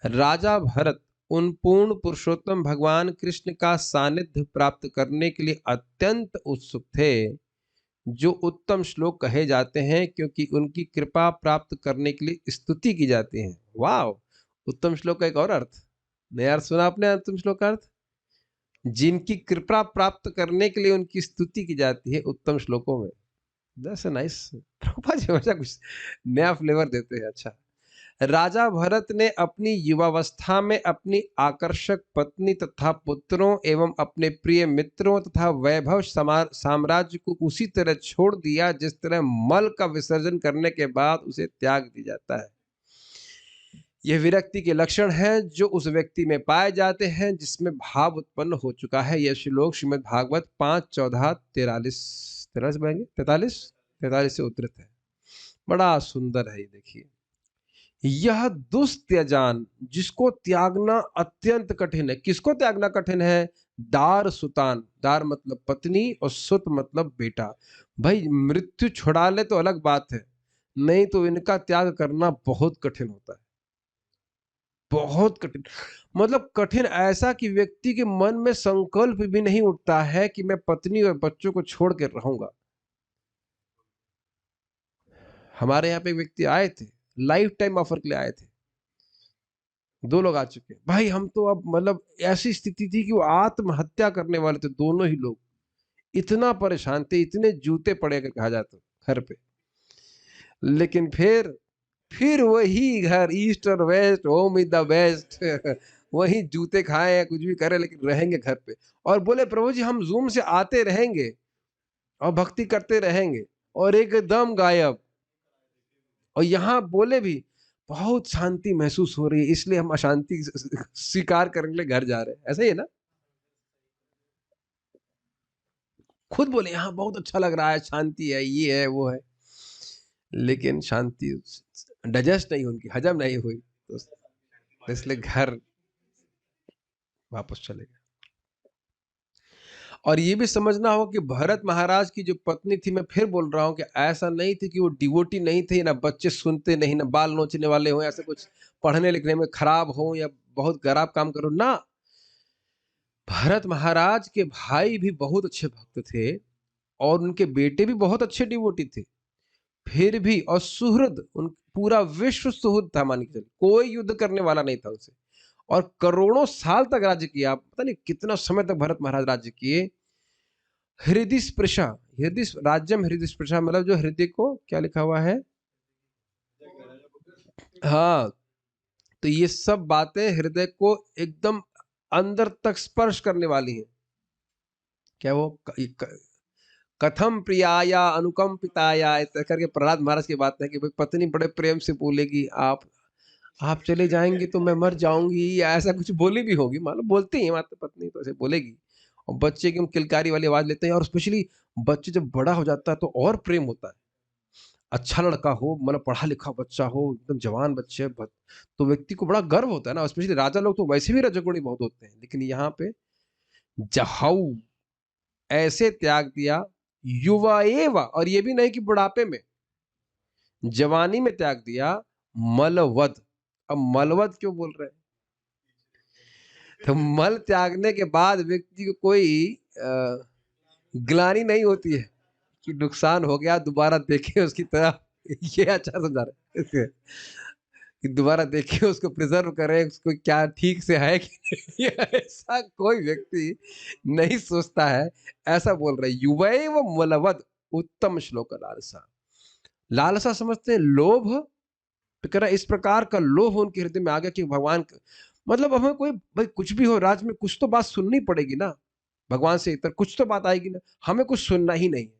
राजा भरत उन पूर्ण पुरुषोत्तम भगवान कृष्ण का सानिध्य प्राप्त करने के लिए अत्यंत उत्सुक थे, जो उत्तम श्लोक कहे जाते हैं क्योंकि उनकी कृपा प्राप्त करने के लिए स्तुति की जाती है। वाह, उत्तम श्लोक का एक और अर्थ नया अर्थ सुना आपने? उत्तम श्लोक का अर्थ जिनकी कृपा प्राप्त करने के लिए उनकी स्तुति की जाती है उत्तम श्लोकों में। That's nice. प्रभुपाद जी हमेशा कुछ नया फ्लेवर देते हैं। अच्छा, राजा भरत ने अपनी युवावस्था में अपनी आकर्षक पत्नी तथा पुत्रों एवं अपने प्रिय मित्रों तथा वैभव साम्राज्य को उसी तरह छोड़ दिया जिस तरह मल का विसर्जन करने के बाद उसे त्याग दिया जाता है। यह विरक्ति के लक्षण हैं जो उस व्यक्ति में पाए जाते हैं जिसमें भाव उत्पन्न हो चुका है। यह श्लोक श्रीमद् भागवत 5:14-43 से उद्धृत है। बड़ा सुंदर है ये, देखिए। यह दुस्त्यजान, जिसको त्यागना अत्यंत कठिन है। किसको त्यागना कठिन है? दार सुतान, दार मतलब पत्नी और सुत मतलब बेटा। भाई मृत्यु छुड़ा ले तो अलग बात है, नहीं तो इनका त्याग करना बहुत कठिन होता है, बहुत कठिन। मतलब कठिन ऐसा कि व्यक्ति के मन में संकल्प भी नहीं उठता है कि मैं पत्नी और बच्चों को छोड़ कर रहूंगा। हमारे यहाँ पे एक व्यक्ति आए थे, लाइफ टाइम ऑफर के लिए आए थे। 2 लोग आ चुके हैं। भाई हम तो अब मतलब ऐसी स्थिति थी कि वो आत्महत्या करने वाले थे, दोनों ही लोग। इतना परेशान थे, इतने जूते पड़े अगर कहा जाता घर पे। लेकिन फिर वही घर, ईस्ट और west, home is the best. वही जूते खाए कुछ भी करे, लेकिन रहेंगे घर पे। और बोले प्रभु जी हम जूम से आते रहेंगे और भक्ति करते रहेंगे, और एकदम गायब। और यहाँ बोले भी बहुत शांति महसूस हो रही है, इसलिए हम अशांति स्वीकार करने के लिए घर जा रहे हैं। ऐसा ही है ना? खुद बोले यहाँ बहुत अच्छा लग रहा है, शांति है, ये है वो है, लेकिन शांति डाइजेस्ट नहीं, उनकी हजम नहीं हुई, तो इसलिए घर वापस चले गए। और ये भी समझना हो कि भरत महाराज की जो पत्नी थी, मैं फिर बोल रहा हूं कि ऐसा नहीं थी कि वो डिवोटी नहीं थी, ना बच्चे सुनते नहीं, ना बाल नोचने वाले हो, ऐसे कुछ पढ़ने लिखने में खराब हो या बहुत खराब काम करो ना। भरत महाराज के भाई भी बहुत अच्छे भक्त थे और उनके बेटे भी बहुत अच्छे डिवोटी थे। फिर भी और सुहृद, उन पूरा विश्व सुहृद था, मान के चलिए, कोई युद्ध करने वाला नहीं था उनसे। और करोड़ों साल तक राज्य किया, पता नहीं कितना समय तक भरत महाराज राज्य किए। हृदय स्पृशा, हृदय राज्यम हृदय स्पृशा मतलब जो हृदय को क्या लिखा हुआ है? हाँ, तो ये सब बातें हृदय को एकदम अंदर तक स्पर्श करने वाली हैं। क्या वो कथम प्रियाया अनुकंपिताया इस तरह करके प्रहलाद महाराज की बात है कि भाई पत्नी बड़े प्रेम से बोलेगी, आप चले जाएंगे तो मैं मर जाऊंगी, या ऐसा कुछ बोली भी होगी, मान लो बोलती है माता पत्नी तो ऐसे बोलेगी। और बच्चे की हम किलकारी वाली आवाज लेते हैं, और स्पेशली बच्चे जब बड़ा हो जाता है तो और प्रेम होता है। अच्छा लड़का हो, मतलब पढ़ा लिखा बच्चा हो, एकदम जवान बच्चे तो व्यक्ति को बड़ा गर्व होता है ना। स्पेशली राजा लोग तो वैसे भी रजोगुणी बहुत होते हैं, लेकिन यहाँ पे जहाऊ ऐसे त्याग दिया, युवा एवा, और ये भी नहीं कि बुढ़ापे में, जवानी में त्याग दिया, मलवद। अब मलवद क्यों बोल रहे हैं? तो मल त्यागने के बाद व्यक्ति को कोई ग्लानि नहीं होती है कि नुकसान हो गया, दोबारा देखे उसकी तरह। ये अच्छा समझा रहे हैं कि दोबारा देखिए, उसको प्रिजर्व करें, उसको क्या ठीक से है कि नहीं। ऐसा कोई व्यक्ति नहीं सोचता है, ऐसा बोल रहे। युवैव मलवद उत्तम श्लोक लालसा। लालसा समझते हैं लोभ, तो कह रहा इस प्रकार का लोभ उनके हृदय में आ गया कि भगवान मतलब हमें कोई भाई कुछ भी हो, राज में कुछ तो बात सुननी पड़ेगी ना, भगवान से इतर कुछ तो बात आएगी ना, हमें कुछ सुनना ही नहीं है।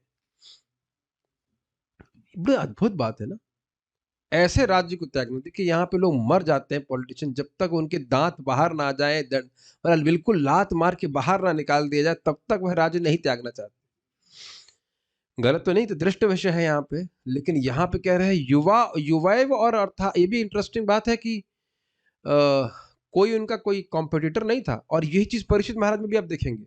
बड़ी अद्भुत बात है ना, ऐसे राज्य को त्यागना। देखिए यहाँ पे लोग मर जाते हैं पॉलिटिशियन, जब तक उनके दांत बाहर ना आ जाए, मतलब बिल्कुल लात मार के बाहर ना निकाल दिया जाए, तब तक वह राज्य नहीं त्यागना चाहते। गलत तो नहीं, तो दृष्ट विषय है यहाँ पे, लेकिन यहाँ पे कह रहे हैं युवैव, और अर्थात ये भी इंटरेस्टिंग बात है कि कोई उनका कोई कॉम्पिटिटर नहीं था। और यही चीज परीक्षित महाराज में भी आप देखेंगे,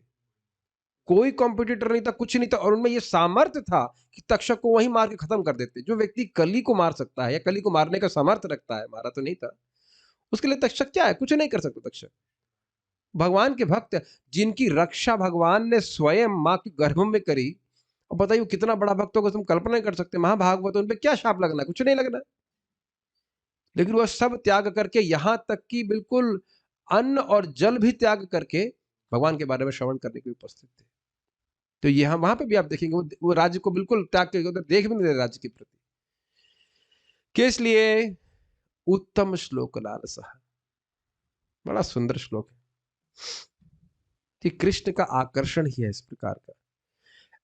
कोई कॉम्पिटिटर नहीं था, कुछ नहीं था, और उनमें यह सामर्थ्य था कि तक्षक को वहीं मार के खत्म कर देते। जो व्यक्ति कली को मार सकता है या कली को मारने का सामर्थ्य रखता है, मारा तो नहीं था, उसके लिए तक्षक क्या है? कुछ नहीं कर सकता तक्षक। भगवान के भक्त जिनकी रक्षा भगवान ने स्वयं मां के गर्भ में करी, और बताइए कितना बड़ा भक्त होगा, तुम कल्पना नहीं कर सकते। महाभागवत, उन पे क्या शाप लगना, कुछ नहीं लगना, लेकिन वह सब त्याग करके, यहां तक कि बिल्कुल अन्न और जल भी त्याग करके भगवान के बारे में श्रवण करने के लिए उपस्थित थे। तो यहाँ वहां पे भी आप देखेंगे वो राज्य को बिल्कुल त्याग के उधर देख भी नहीं रहे राज्य के प्रति। किस लिए? उत्तम श्लोक लालसा। बड़ा सुंदर श्लोक है कि कृष्ण का आकर्षण ही है इस प्रकार का।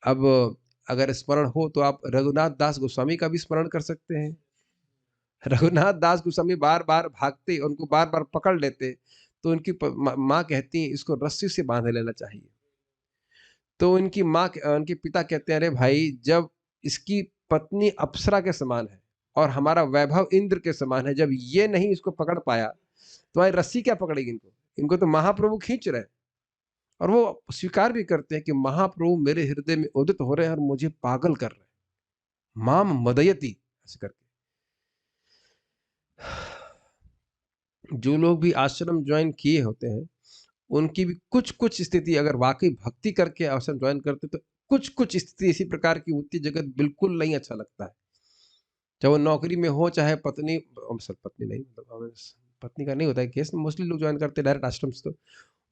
अब अगर स्मरण हो तो आप रघुनाथ दास गोस्वामी का भी स्मरण कर सकते हैं। रघुनाथ दास गोस्वामी बार बार भागते, उनको बार बार पकड़ लेते, तो उनकी माँ कहती है इसको रस्सी से बांध लेना चाहिए। तो उनकी माँ, उनके पिता कहते हैं अरे भाई, जब इसकी पत्नी अप्सरा के समान है और हमारा वैभव इंद्र के समान है, जब ये नहीं इसको पकड़ पाया तो भाई रस्सी क्या पकड़ेगी इनको? इनको तो महाप्रभु खींच रहे हैं। और वो स्वीकार भी करते हैं कि महाप्रभु मेरे हृदय में उदित हो रहे हैं और मुझे पागल कर रहे हैं, माम मदयति, ऐसे करके। जो लोग भी आश्रम ज्वाइन किए होते हैं, उनकी भी कुछ कुछ स्थिति, अगर वाकई भक्ति करके आश्रम ज्वाइन करते तो कुछ कुछ स्थिति इसी प्रकार की होती, जगत बिल्कुल नहीं अच्छा लगता है। चाहे वो नौकरी में हो, चाहे पत्नी, पत्नी नहीं, मतलब पत्नी का नहीं होता है केस, मोस्टली लोग ज्वाइन करते हैं डायरेक्ट आश्रम से, तो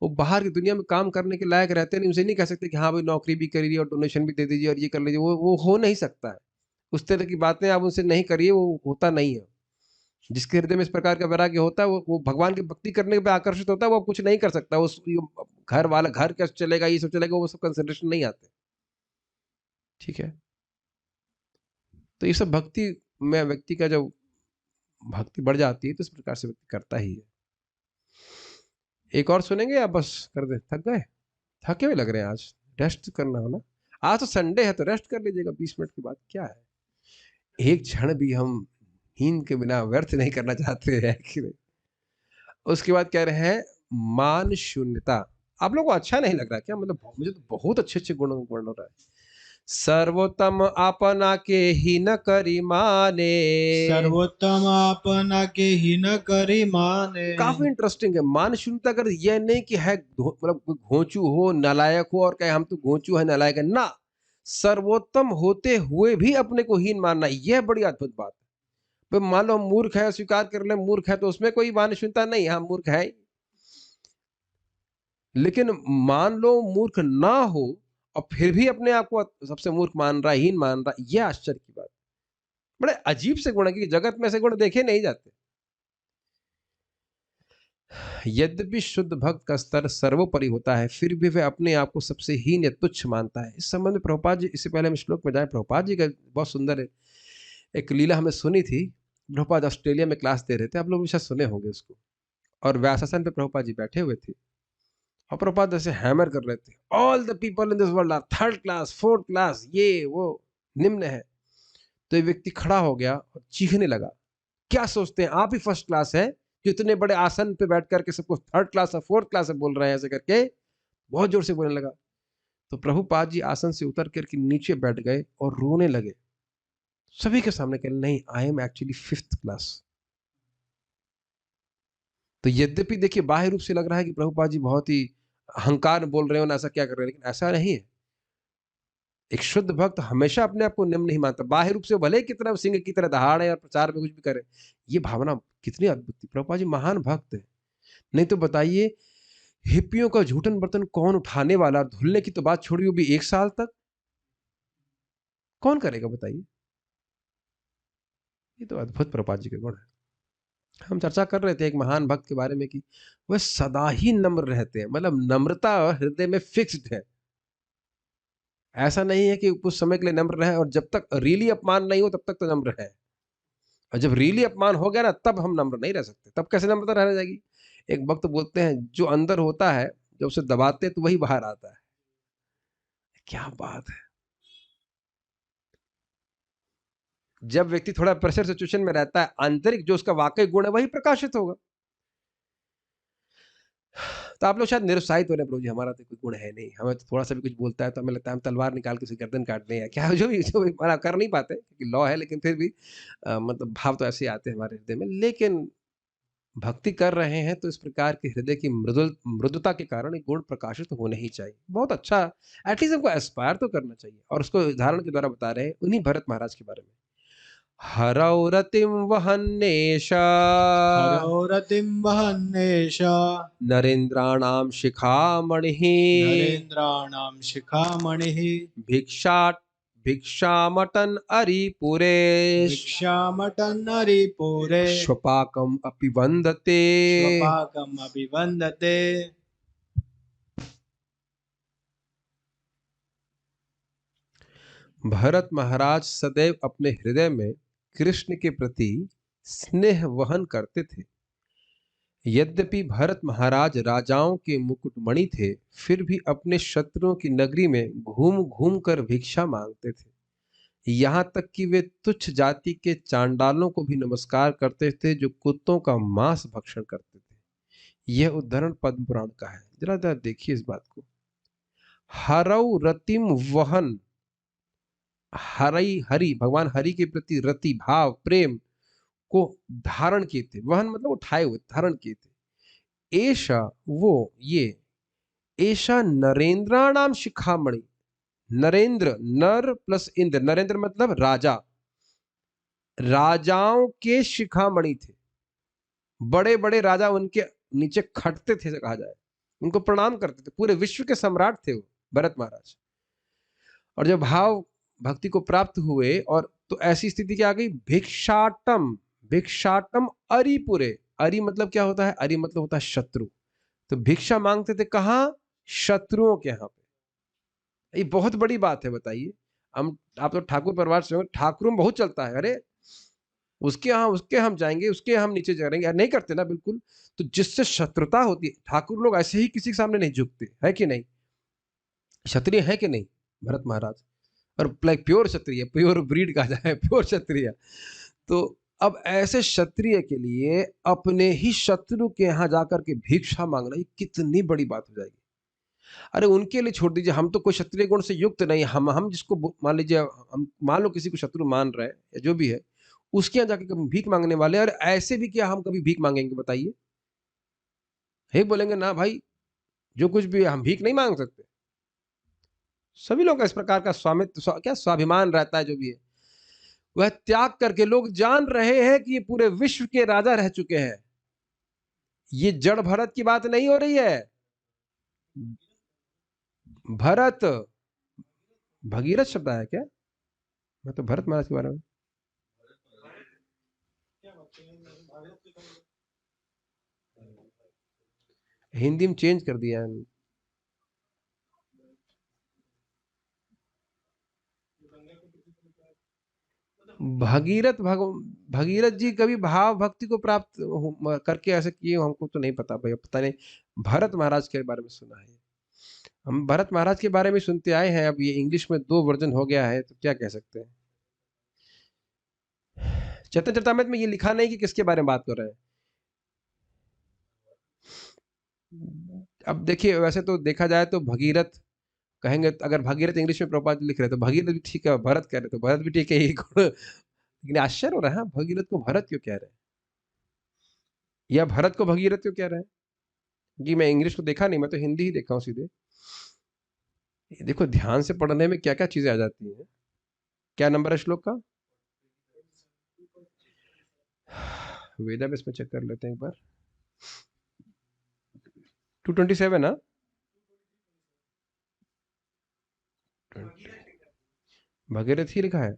वो बाहर की दुनिया में काम करने के लायक रहते नहीं। उनसे नहीं कह सकते कि हाँ भाई नौकरी भी करिए और डोनेशन भी दे दीजिए और ये कर लीजिए, वो हो नहीं सकता है। उस तरह की बातें आप उनसे नहीं करिए, वो होता नहीं है। जिसके हृदय में इस प्रकार का वैराग्य होता है, वो भगवान की भक्ति करने पे आकर्षित होता है, वो कुछ नहीं कर सकता। उस घर वाला, घर कैसे चलेगा, ये सब चलेगा, वो सब कंसिडरेशन नहीं आते। ठीक है, तो ये सब भक्ति में व्यक्ति का जब भक्ति बढ़ जाती है तो इस प्रकार से व्यक्ति करता ही है। एक और सुनेंगे या बस कर दे? थक गए? थके हुए लग रहे हैं, आज रेस्ट करना हो ना। आज तो संडे है तो रेस्ट कर लीजिएगा 20 मिनट के बाद, क्या है। एक क्षण भी हम नींद के बिना व्यर्थ नहीं करना चाहते हैं कि नहीं। उसके बाद कह रहे हैं मान शून्यता। आप लोगों को अच्छा नहीं लग रहा क्या? मतलब मुझे तो बहुत अच्छे अच्छे गुण हो रहा है। सर्वोत्तम अपना के ही न करी माने, सर्वोत्तम अपना के ही न करी माने। काफी इंटरेस्टिंग है। मान शून्यता कर यह नहीं कि है मतलब घोंचू हो, नालायक हो और कहे हम तो घोंचू है, नालायक है ना। सर्वोत्तम होते हुए भी अपने को हीन मानना, यह बड़ी अद्भुत बात है। मान लो मूर्ख है, स्वीकार कर ले मूर्ख है, तो उसमें कोई मान शून्यता नहीं, हाँ मूर्ख है। लेकिन मान लो मूर्ख ना हो और फिर भी अपने आप को सबसे मूर्ख मान रहा है, हीन मान रहा है, यह आश्चर्य की बात। बड़े अजीब से गुण है कि जगत में ऐसे गुण देखे नहीं जाते। यद्यपि शुद्ध भक्त का स्तर सर्वोपरि होता है, फिर भी वह अपने आप को सबसे हीन या तुच्छ मानता है। इस संबंध में प्रभुपाद जी, इससे पहले हम श्लोक में जाए, प्रभुपाद जी का बहुत सुंदर है एक लीला हमें सुनी थी। प्रभुपाद ऑस्ट्रेलिया में क्लास दे रहे थे, आप लोग भी शायद सुने होंगे उसको, और व्यासासन पे प्रभुपाद जी बैठे हुए थे और प्रभुपाद ऐसे हैमर कर रहे थे, all the people in this world are third class, fourth class, ये वो निम्न है। तो ये व्यक्ति खड़ा हो गया और चीखने लगा, क्या सोचते हैं आप ही फर्स्ट क्लास है, जो इतने बड़े आसन पे बैठ करके सबको थर्ड क्लास है, फोर्थ क्लास है बोल रहे हैं, ऐसे करके बहुत जोर से बोलने लगा। तो प्रभुपाद जी आसन से उतर करके नीचे बैठ गए और रोने लगे, सभी के सामने कह, नहीं, I am actually fifth class. तो यद्यपि देखिए बाह्य रूप से लग रहा है कि प्रभुपाद जी बहुत ही अहंकार बोल रहे हो ना, ऐसा क्या कर रहे हैं, लेकिन ऐसा नहीं है। एक शुद्ध भक्त हमेशा अपने आप को निम्न नहीं मानता, बाह्य रूप से भले कितना सिंह की तरह दहाड़े और प्रचार में कुछ भी करे, ये भावना कितनी अद्भुत थी। प्रभुपाद जी महान भक्त है। नहीं तो बताइए, हिप्पियों का झूठन बर्तन कौन उठाने वाला, धुलने की तो बात छोड़ी, वो भी 1 साल तक कौन करेगा बताइए। ये तो अद्भुत प्रभुपाद जी के गुण है। हम चर्चा कर रहे थे एक महान भक्त के बारे में कि वह सदा ही नम्र रहते हैं, मतलब नम्रता हृदय में फिक्स्ड है। ऐसा नहीं है कि कुछ समय के लिए नम्र रहे और जब तक रियली अपमान नहीं हो तब तक तो नम्र है, और जब रियली अपमान हो गया ना तब हम नम्र नहीं रह सकते। तब कैसे नम्रता रह जाएगी। एक वक्त बोलते हैं, जो अंदर होता है जब उसे दबाते हैं तो वही बाहर आता है। क्या बात है। जब व्यक्ति थोड़ा प्रेशर सिचुएशन में रहता है, आंतरिक जो उसका वाकई गुण है वही प्रकाशित होगा। तो आप लोग शायद निरुत्साहित हो रहे हैं, प्रभु जी हमारा तो कोई गुण है नहीं, हमें तो थोड़ा सा भी कुछ बोलता है तो हमें लगता है हम तलवार निकाल के उसकी गर्दन काट दें या क्या, जो भी हमारा कर नहीं पाते क्योंकि लॉ है, लेकिन फिर भी मतलब भाव तो ऐसे आते हैं हमारे हृदय में। लेकिन भक्ति कर रहे हैं तो इस प्रकार के हृदय की मृदुता के कारण एक गुण प्रकाशित तो होना ही चाहिए। बहुत अच्छा, एटलीस्ट हमको एस्पायर तो करना चाहिए। और उसको उदाहरण के द्वारा बता रहे हैं उन्हीं भरत महाराज के बारे में। हरौ रतिं वहन्नेश हरौ रतिं वहन्नेश नरेन्द्राणां शिखामणिः नरेन्द्राणां शिखामणिः भिक्षामटन् अरिपुरे भिक्षामटन्नरिपुरे स्वपाकम् अपि वन्दते। स्वपाकम् अभिवन्दते। भरत महाराज सदैव अपने हृदय में कृष्ण के प्रति स्नेह वहन करते थे। यद्यपि भरत महाराज राजाओं के मुकुटमणि थे, फिर भी अपने शत्रुओं की नगरी में घूम घूम कर भिक्षा मांगते थे। यहाँ तक कि वे तुच्छ जाति के चांडालों को भी नमस्कार करते थे जो कुत्तों का मांस भक्षण करते थे। यह उद्धरण पद्म पुराण का है। जरा जरा देखिए इस बात को। हरौ रतिम वहन, हरि हरि भगवान हरि के प्रति रति भाव प्रेम को धारण किए थे। वहन मतलब उठाए हुए, धारण किए थे। ऐशा वो ये, ऐशा नरेंद्राणाम शिखामणि। नरेंद्र, नर प्लस इंद्र, नरेंद्र मतलब राजा, राजाओं के शिखामणि थे। बड़े बड़े राजा उनके नीचे खटते थे कहा जाए, उनको प्रणाम करते थे। पूरे विश्व के सम्राट थे वो भरत महाराज। और जब भाव भक्ति को प्राप्त हुए और तो ऐसी स्थिति क्या आ गई, भिक्षाटम, भिक्षाटम अरिपुरे। अरि मतलब क्या होता है, अरि मतलब होता है शत्रु। तो भिक्षा मांगते थे कहां, शत्रुओं के यहाँ पे। ये बहुत बड़ी बात है बताइए। हम, आप तो ठाकुर परिवार से हो, ठाकुरों में बहुत चलता है, अरे उसके हम जाएंगे, उसके हम नीचे करेंगे, नहीं करते ना बिल्कुल। तो जिससे शत्रुता होती है, ठाकुर लोग ऐसे ही किसी के सामने नहीं झुकते, है कि नहीं। क्षत्रिय है कि नहीं भरत महाराज, और लाइक प्योर क्षत्रिय, प्योर ब्रीड कहा जाए, प्योर क्षत्रिय। तो अब ऐसे क्षत्रिय के लिए अपने ही शत्रु के यहाँ जाकर के भिक्षा मांगना, ये कितनी बड़ी बात हो जाएगी। अरे उनके लिए छोड़ दीजिए, हम तो कोई क्षत्रिय गुण से युक्त नहीं, हम जिसको मान लीजिए, हम मान लो किसी को शत्रु मान रहे हैं या जो भी है, उसके यहाँ जाके कभी भीख मांगने वाले, और ऐसे भी क्या हम कभी भीख मांगेंगे बताइए। हे बोलेंगे ना भाई, जो कुछ भी है हम भीख नहीं मांग सकते। सभी लोग का इस प्रकार का स्वामित्व, क्या स्वाभिमान रहता है, जो भी है वह त्याग करके लोग जान रहे हैं कि ये पूरे विश्व के राजा रह चुके हैं। ये जड़ भरत की बात नहीं हो रही है। भरत, भगीरथ शब्द है क्या, मैं तो भरत महाराज के बारे में। हिंदी में चेंज कर दिया है। भगीरथ जी कभी भाव भक्ति को प्राप्त करके ऐसे किए हमको तो नहीं पता भाई, पता नहीं। भरत महाराज के बारे में सुना है, हम भरत महाराज के बारे में सुनते आए हैं। अब ये इंग्लिश में 2 वर्जन हो गया है तो क्या कह सकते हैं। चैतन्य चरितमृत में ये लिखा नहीं कि किसके बारे में बात कर रहे हैं। अब देखिए वैसे तो देखा जाए तो भगीरथ कहेंगे, अगर भगीरथ इंग्लिश में प्रभुपाद लिख रहे तो भगीरथ भी ठीक है, भरत कह रहे तो भरत भी ठीक है, ये लेकिन आश्चर्य हो रहा है भगीरथ को भरत क्यों कह रहे हैं, या भरत को भगीरथ क्यों कह रहे हैं। जी मैं इंग्लिश को देखा नहीं, मैं तो हिंदी ही देखा हूँ सीधे। देखो ध्यान से पढ़ने में क्या क्या चीजें आ जाती हैं। क्या नंबर है श्लोक का, वेदाव्यास में चेक कर लेते हैं एक बार। 227 ना, भगीरथ ही लिखा है।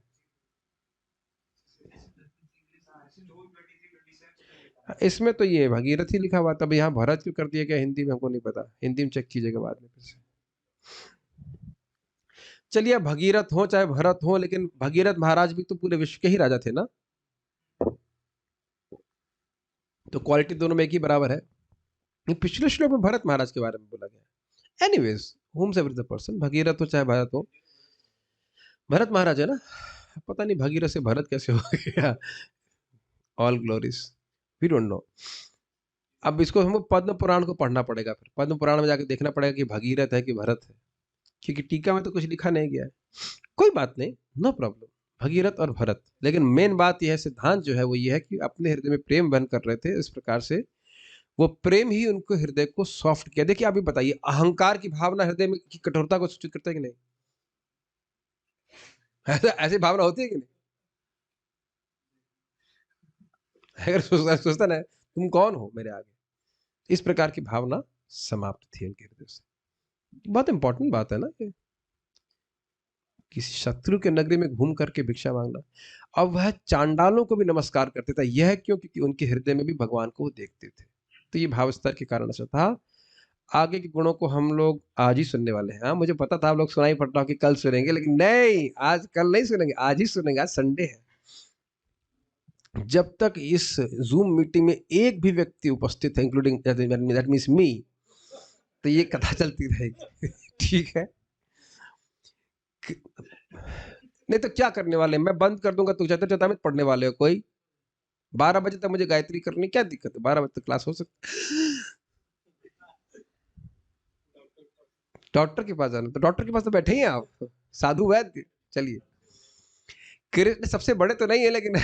इसमें तो ये भगीरथ ही लिखा हुआ, तब यहाँ भरत क्यों कर दिया क्या हिंदी में हमको नहीं पता, हिंदी में चेक कीजिएगा बाद में फिर से। चलिए भगीरथ हो चाहे भरत हो, लेकिन भगीरथ महाराज भी तो पूरे विश्व के ही राजा थे ना, तो क्वालिटी दोनों में एक ही बराबर है। पिछले श्लोक में भरत महाराज के बारे में बोला गया। Anyways whomsoever the person, Bhagirath हो चाहे भरत हो, भरत महाराज है ना, पता नहीं भगीरथ से भरत कैसे हो गया। All glories we don't know. अब इसको हमको पद्म पुराण को पढ़ना पड़ेगा, फिर पद्म पुराण में जाकर देखना पड़ेगा कि भगीरथ है कि भरत है, क्योंकि टीका में तो कुछ लिखा नहीं गया है। कोई बात नहीं, नो प्रॉब्लम, भगीरथ और भरत। लेकिन मेन बात यह है, सिद्धांत जो है वो ये है कि अपने हृदय में प्रेम बहन कर रहे थे, इस प्रकार से वो प्रेम ही उनको हृदय को सॉफ्ट किया। देखिए आप ही बताइए, अहंकार की भावना हृदय में की कठोरता को सूचित करता है कि नहीं, ऐसी भावना होती है कि नहीं। अगर सोचता ना तुम कौन हो मेरे आगे, इस प्रकार की भावना समाप्त थी उनके हृदय से। बहुत इंपॉर्टेंट बात है ना कि किसी शत्रु के नगरी में घूम करके भिक्षा मांगना। अब वह चांडालों को भी नमस्कार करते थे, यह क्यों, क्योंकि उनके हृदय में भी भगवान को वो देखते थे। तो ये भाव स्तर के कारण से था। आगे के गुणों को हम लोग आज ही सुनने वाले हैं। हाँ मुझे पता था आप लोग सुनाई पड़ रहा हो कि कल सुनेंगे, लेकिन नहीं, आज कल नहीं सुनेंगे, आज ही सुनेंगे। आज संडे है। जब तक इस जूम मीटिंग में एक भी व्यक्ति उपस्थित है, इंक्लूडिंग दैट मीन्स मी, तो ये कथा चलती रहेगी। ठीक है, नहीं तो क्या करने वाले, मैं बंद कर दूंगा तो चैतन्य चरितमृत पढ़ने वाले हो कोई। 12 बजे तक मुझे गायत्री करनी, क्या दिक्कत है, 12 बजे तक क्लास हो सकती। डॉक्टर के पास जाना, तो डॉक्टर के पास तो बैठे ही हैं आप, साधु वैद्य। चलिए, कृष्ण सबसे बड़े तो नहीं है लेकिन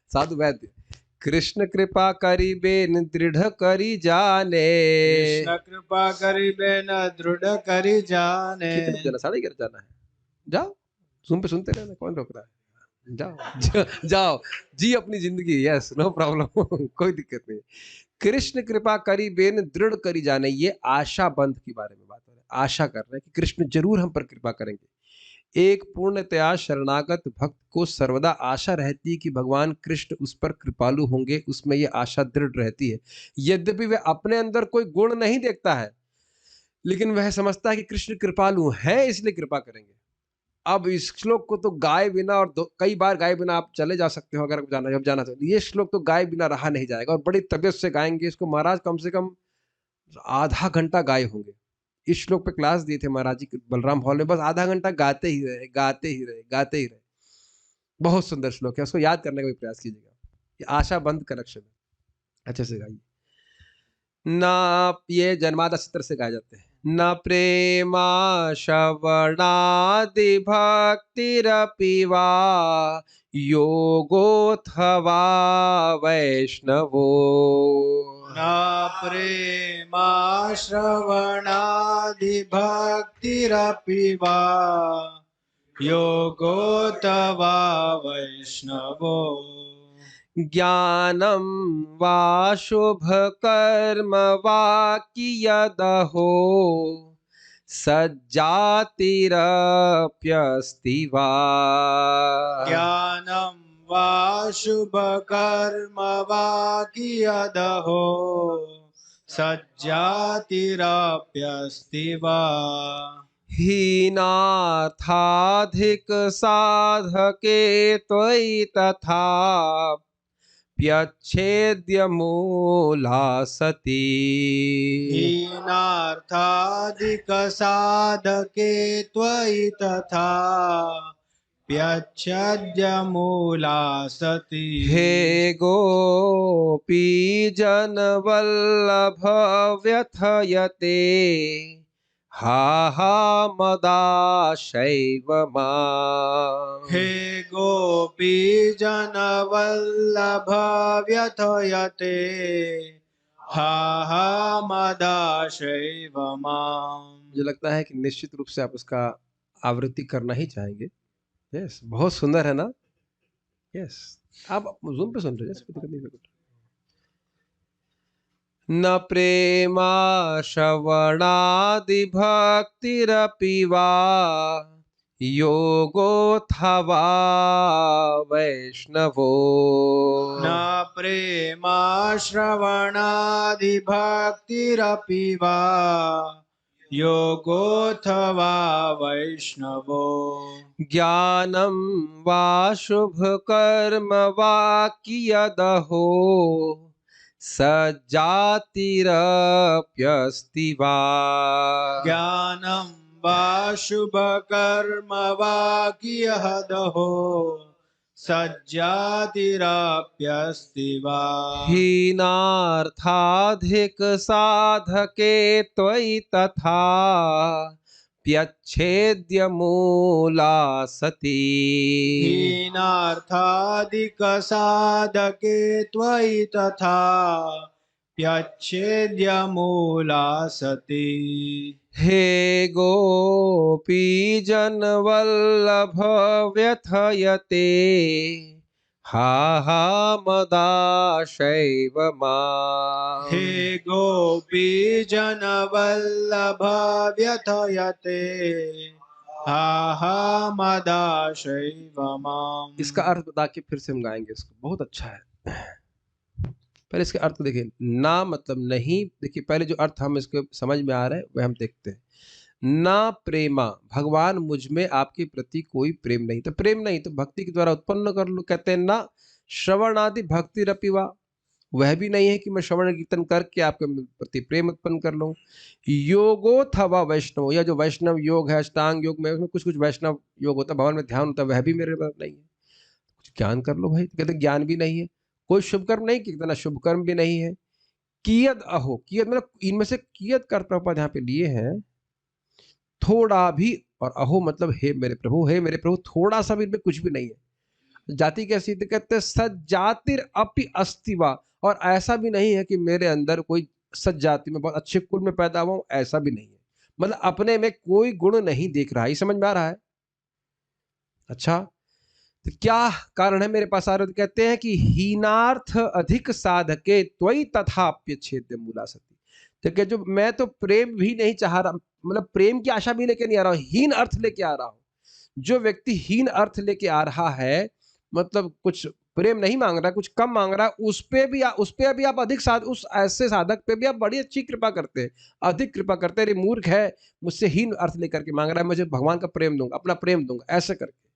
साधु वैद्य। कृष्ण कृपा करीबे दृढ़ करी जाने, कृष्ण कृपा करिबे न दृढ़ करी जाने। कितने बजे जाना, 11:30 जाना है, जाओ जूम पे सुनते रहना, कौन रोक रहा है, जाओ जाओ जी अपनी जिंदगी, यस नो प्रॉब्लम, कोई दिक्कत नहीं। कृष्ण कृपा करी बेन दृढ़ करी जाने, ये आशा बंध के बारे में बात हो रही है। आशा कर रहे हैं कि कृष्ण जरूर हम पर कृपा करेंगे। एक पूर्णतया शरणागत भक्त को सर्वदा आशा रहती है कि भगवान कृष्ण उस पर कृपालु होंगे, उसमें ये आशा दृढ़ रहती है। यद्यपि वह अपने अंदर कोई गुण नहीं देखता है, लेकिन वह समझता है कि कृष्ण कृपालु है इसलिए कृपा करेंगे। अब इस श्लोक को तो गाए बिना, और कई बार गाए बिना आप चले जा सकते हो अगर जाना, जब जाना तो। ये श्लोक तो गाए बिना रहा नहीं जाएगा, और बड़ी तबियत से गाएंगे इसको। महाराज कम से कम आधा घंटा गाए होंगे। इस श्लोक पे क्लास दिए थे महाराज जी बलराम हॉल में, बस आधा घंटा गाते ही रहे, गाते ही रहे, गाते ही रहे। बहुत सुंदर श्लोक है, उसको याद करने का भी प्रयास कीजिएगा। ये आशा बंद कनेक्शन है, अच्छे से गाइए ना। ये जन्मादा चित्र से गाए जाते हैं। न प्रेमा श्रवणादि भक्तिरपि वा योगोऽथवा वैष्णवो, न प्रेमा श्रवणादि भक्तिरपि वा योगोऽथवा वैष्णवो, ज्ञानं वा शुभकर्म वा कियदहो सज्जातिरप्यस्ति वा। ज्ञानं वा शुभकर्म वा कियदहो सज्जातिरप्यस्ति वा हीनार्थाधिक साधके त्वयि तथा प्यच्छेद्य मूला सती। हीनार्थाधिकसाधके त्वयि तथा प्यच्छद्यमूला सती। हे गोपी जनवल्लभ व्यथयते हा हा मदाशैव माम्। हे गोपी जनवल्लभ व्यथयते हा हा मदाशैव माम्। मुझे लगता है कि निश्चित रूप से आप उसका आवृत्ति करना ही चाहेंगे। यस, बहुत सुंदर है ना। यस, आप जूम पे सुन रहे हैं, कोई दिक्कत नहीं है। न प्रेमा श्रवणादि भक्तिरपि वा योगोऽथवा वैष्णवो। न प्रेमा श्रवणादिभक्तिरपि वा योगोऽथवा वैष्णवो। ज्ञानं वा शुभकर्म वा कियदहो सज्जातिरप्यस्ति वा। ज्ञानं वा शुभकर्म वा कियदहो सज्जातिरप्यस्ति वा। हीनार्थाधिक साधके त्वयि तथा प्यच्छेद्य मूला सती। हीनार्थाधिकसाधके त्वयि तथा प्यच्छेद्यमूला सती। हे गोपी जनवल्लभ व्यथयते हा हा मदाशैव माम्। हे गोपी जनवल्लभ व्यथयते हा हा मदाशैव माम्। इसका अर्थ बता के फिर से हम गाएंगे इसको, बहुत अच्छा है। पहले इसके अर्थ देखिए। ना मतलब नहीं, देखिए पहले जो अर्थ हम इसके समझ में आ रहे हैं वह हम देखते हैं। ना प्रेमा, भगवान मुझ में आपके प्रति कोई प्रेम नहीं, तो प्रेम नहीं तो भक्ति के द्वारा उत्पन्न कर लो। कहते हैं ना श्रवण आदि भक्ति रपिवा, वह भी नहीं है कि मैं श्रवण कीर्तन करके आपके प्रति प्रेम उत्पन्न कर लूं। योगो थवा वैष्णव, या जो वैष्णव योग है, अष्टांग योग में, उसमें कुछ कुछ वैष्णव योग होता है, भगवान में ध्यान होता है, वह भी मेरे पास नहीं है। कुछ ज्ञान कर लो भाई, तो कहते ज्ञान भी नहीं है। कोई शुभ कर्म नहीं किया, शुभ कर्म भी नहीं है। कियद अहो, कियद मतलब इनमें से कियद कर प्रभुपाद यहाँ पे लिए हैं थोड़ा भी, और अहो मतलब हे मेरे प्रभु, हे मेरे प्रभु, थोड़ा सा भी इनमें कुछ भी नहीं है। जाति कैसी, तो कहते हैं सज्जातिर अपि अस्तिवा, और ऐसा भी नहीं है कि मेरे अंदर कोई सज जाति में बहुत अच्छे कुल में पैदा हुआ, ऐसा भी नहीं है। मतलब अपने में कोई गुण नहीं देख रहा है। समझ में आ रहा है? अच्छा, तो क्या कारण है मेरे पास आ रहे? तो कहते हैं कि हीनार्थ अधिक साधके त्वयि तथाप्य छेद्य मूला सती। तो क्या, जो मैं तो प्रेम भी नहीं चाह रहा, मतलब प्रेम की आशा भी लेके नहीं आ रहा हूं, हीन अर्थ लेके आ रहा हूं। जो व्यक्ति हीन अर्थ लेके आ रहा है, मतलब कुछ प्रेम नहीं मांग रहा, कुछ कम मांग रहा है, उस पे भी आप अधिक उस ऐसे साधक पे भी आप बड़ी अच्छी कृपा करते हैं, अधिक कृपा करते हैं। अरे मूर्ख है, मुझसे हीन अर्थ लेकर के मांग रहा है, मुझे भगवान का प्रेम दूंगा, अपना प्रेम दूंगा, ऐसे करके।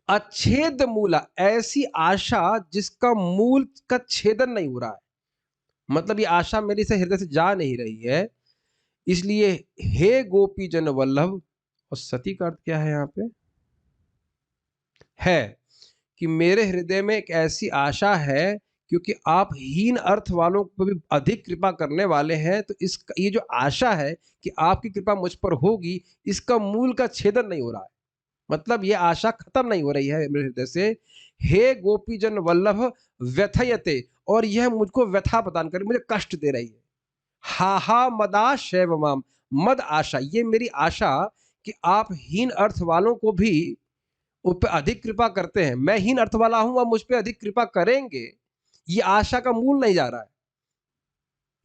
अच्छेद मूला, ऐसी आशा जिसका मूल का छेदन नहीं हो रहा है, मतलब ये आशा मेरी से हृदय से जा नहीं रही है। इसलिए हे गोपी जन वल्लभ, और सती का अर्थ क्या है यहाँ पे? है कि मेरे हृदय में एक ऐसी आशा है, क्योंकि आप हीन अर्थ वालों पर भी अधिक कृपा करने वाले हैं, तो इस ये जो आशा है कि आपकी कृपा मुझ पर होगी, इसका मूल का छेदन नहीं हो रहा है। मतलब ये आशा खत्म नहीं हो रही है मेरे हृदय से। हे गोपी जन वल्लभ व्यथयते, और यह मुझको व्यथा प्रदान कर, मुझे कष्ट दे रही है। हा हा मदा शैव माम, मद आशा, ये मेरी आशा कि आप हीन अर्थ वालों को भी उस पर अधिक कृपा करते हैं। मैं हीन अर्थ वाला हूं, आप मुझ पर अधिक कृपा करेंगे, ये आशा का मूल नहीं जा रहा है।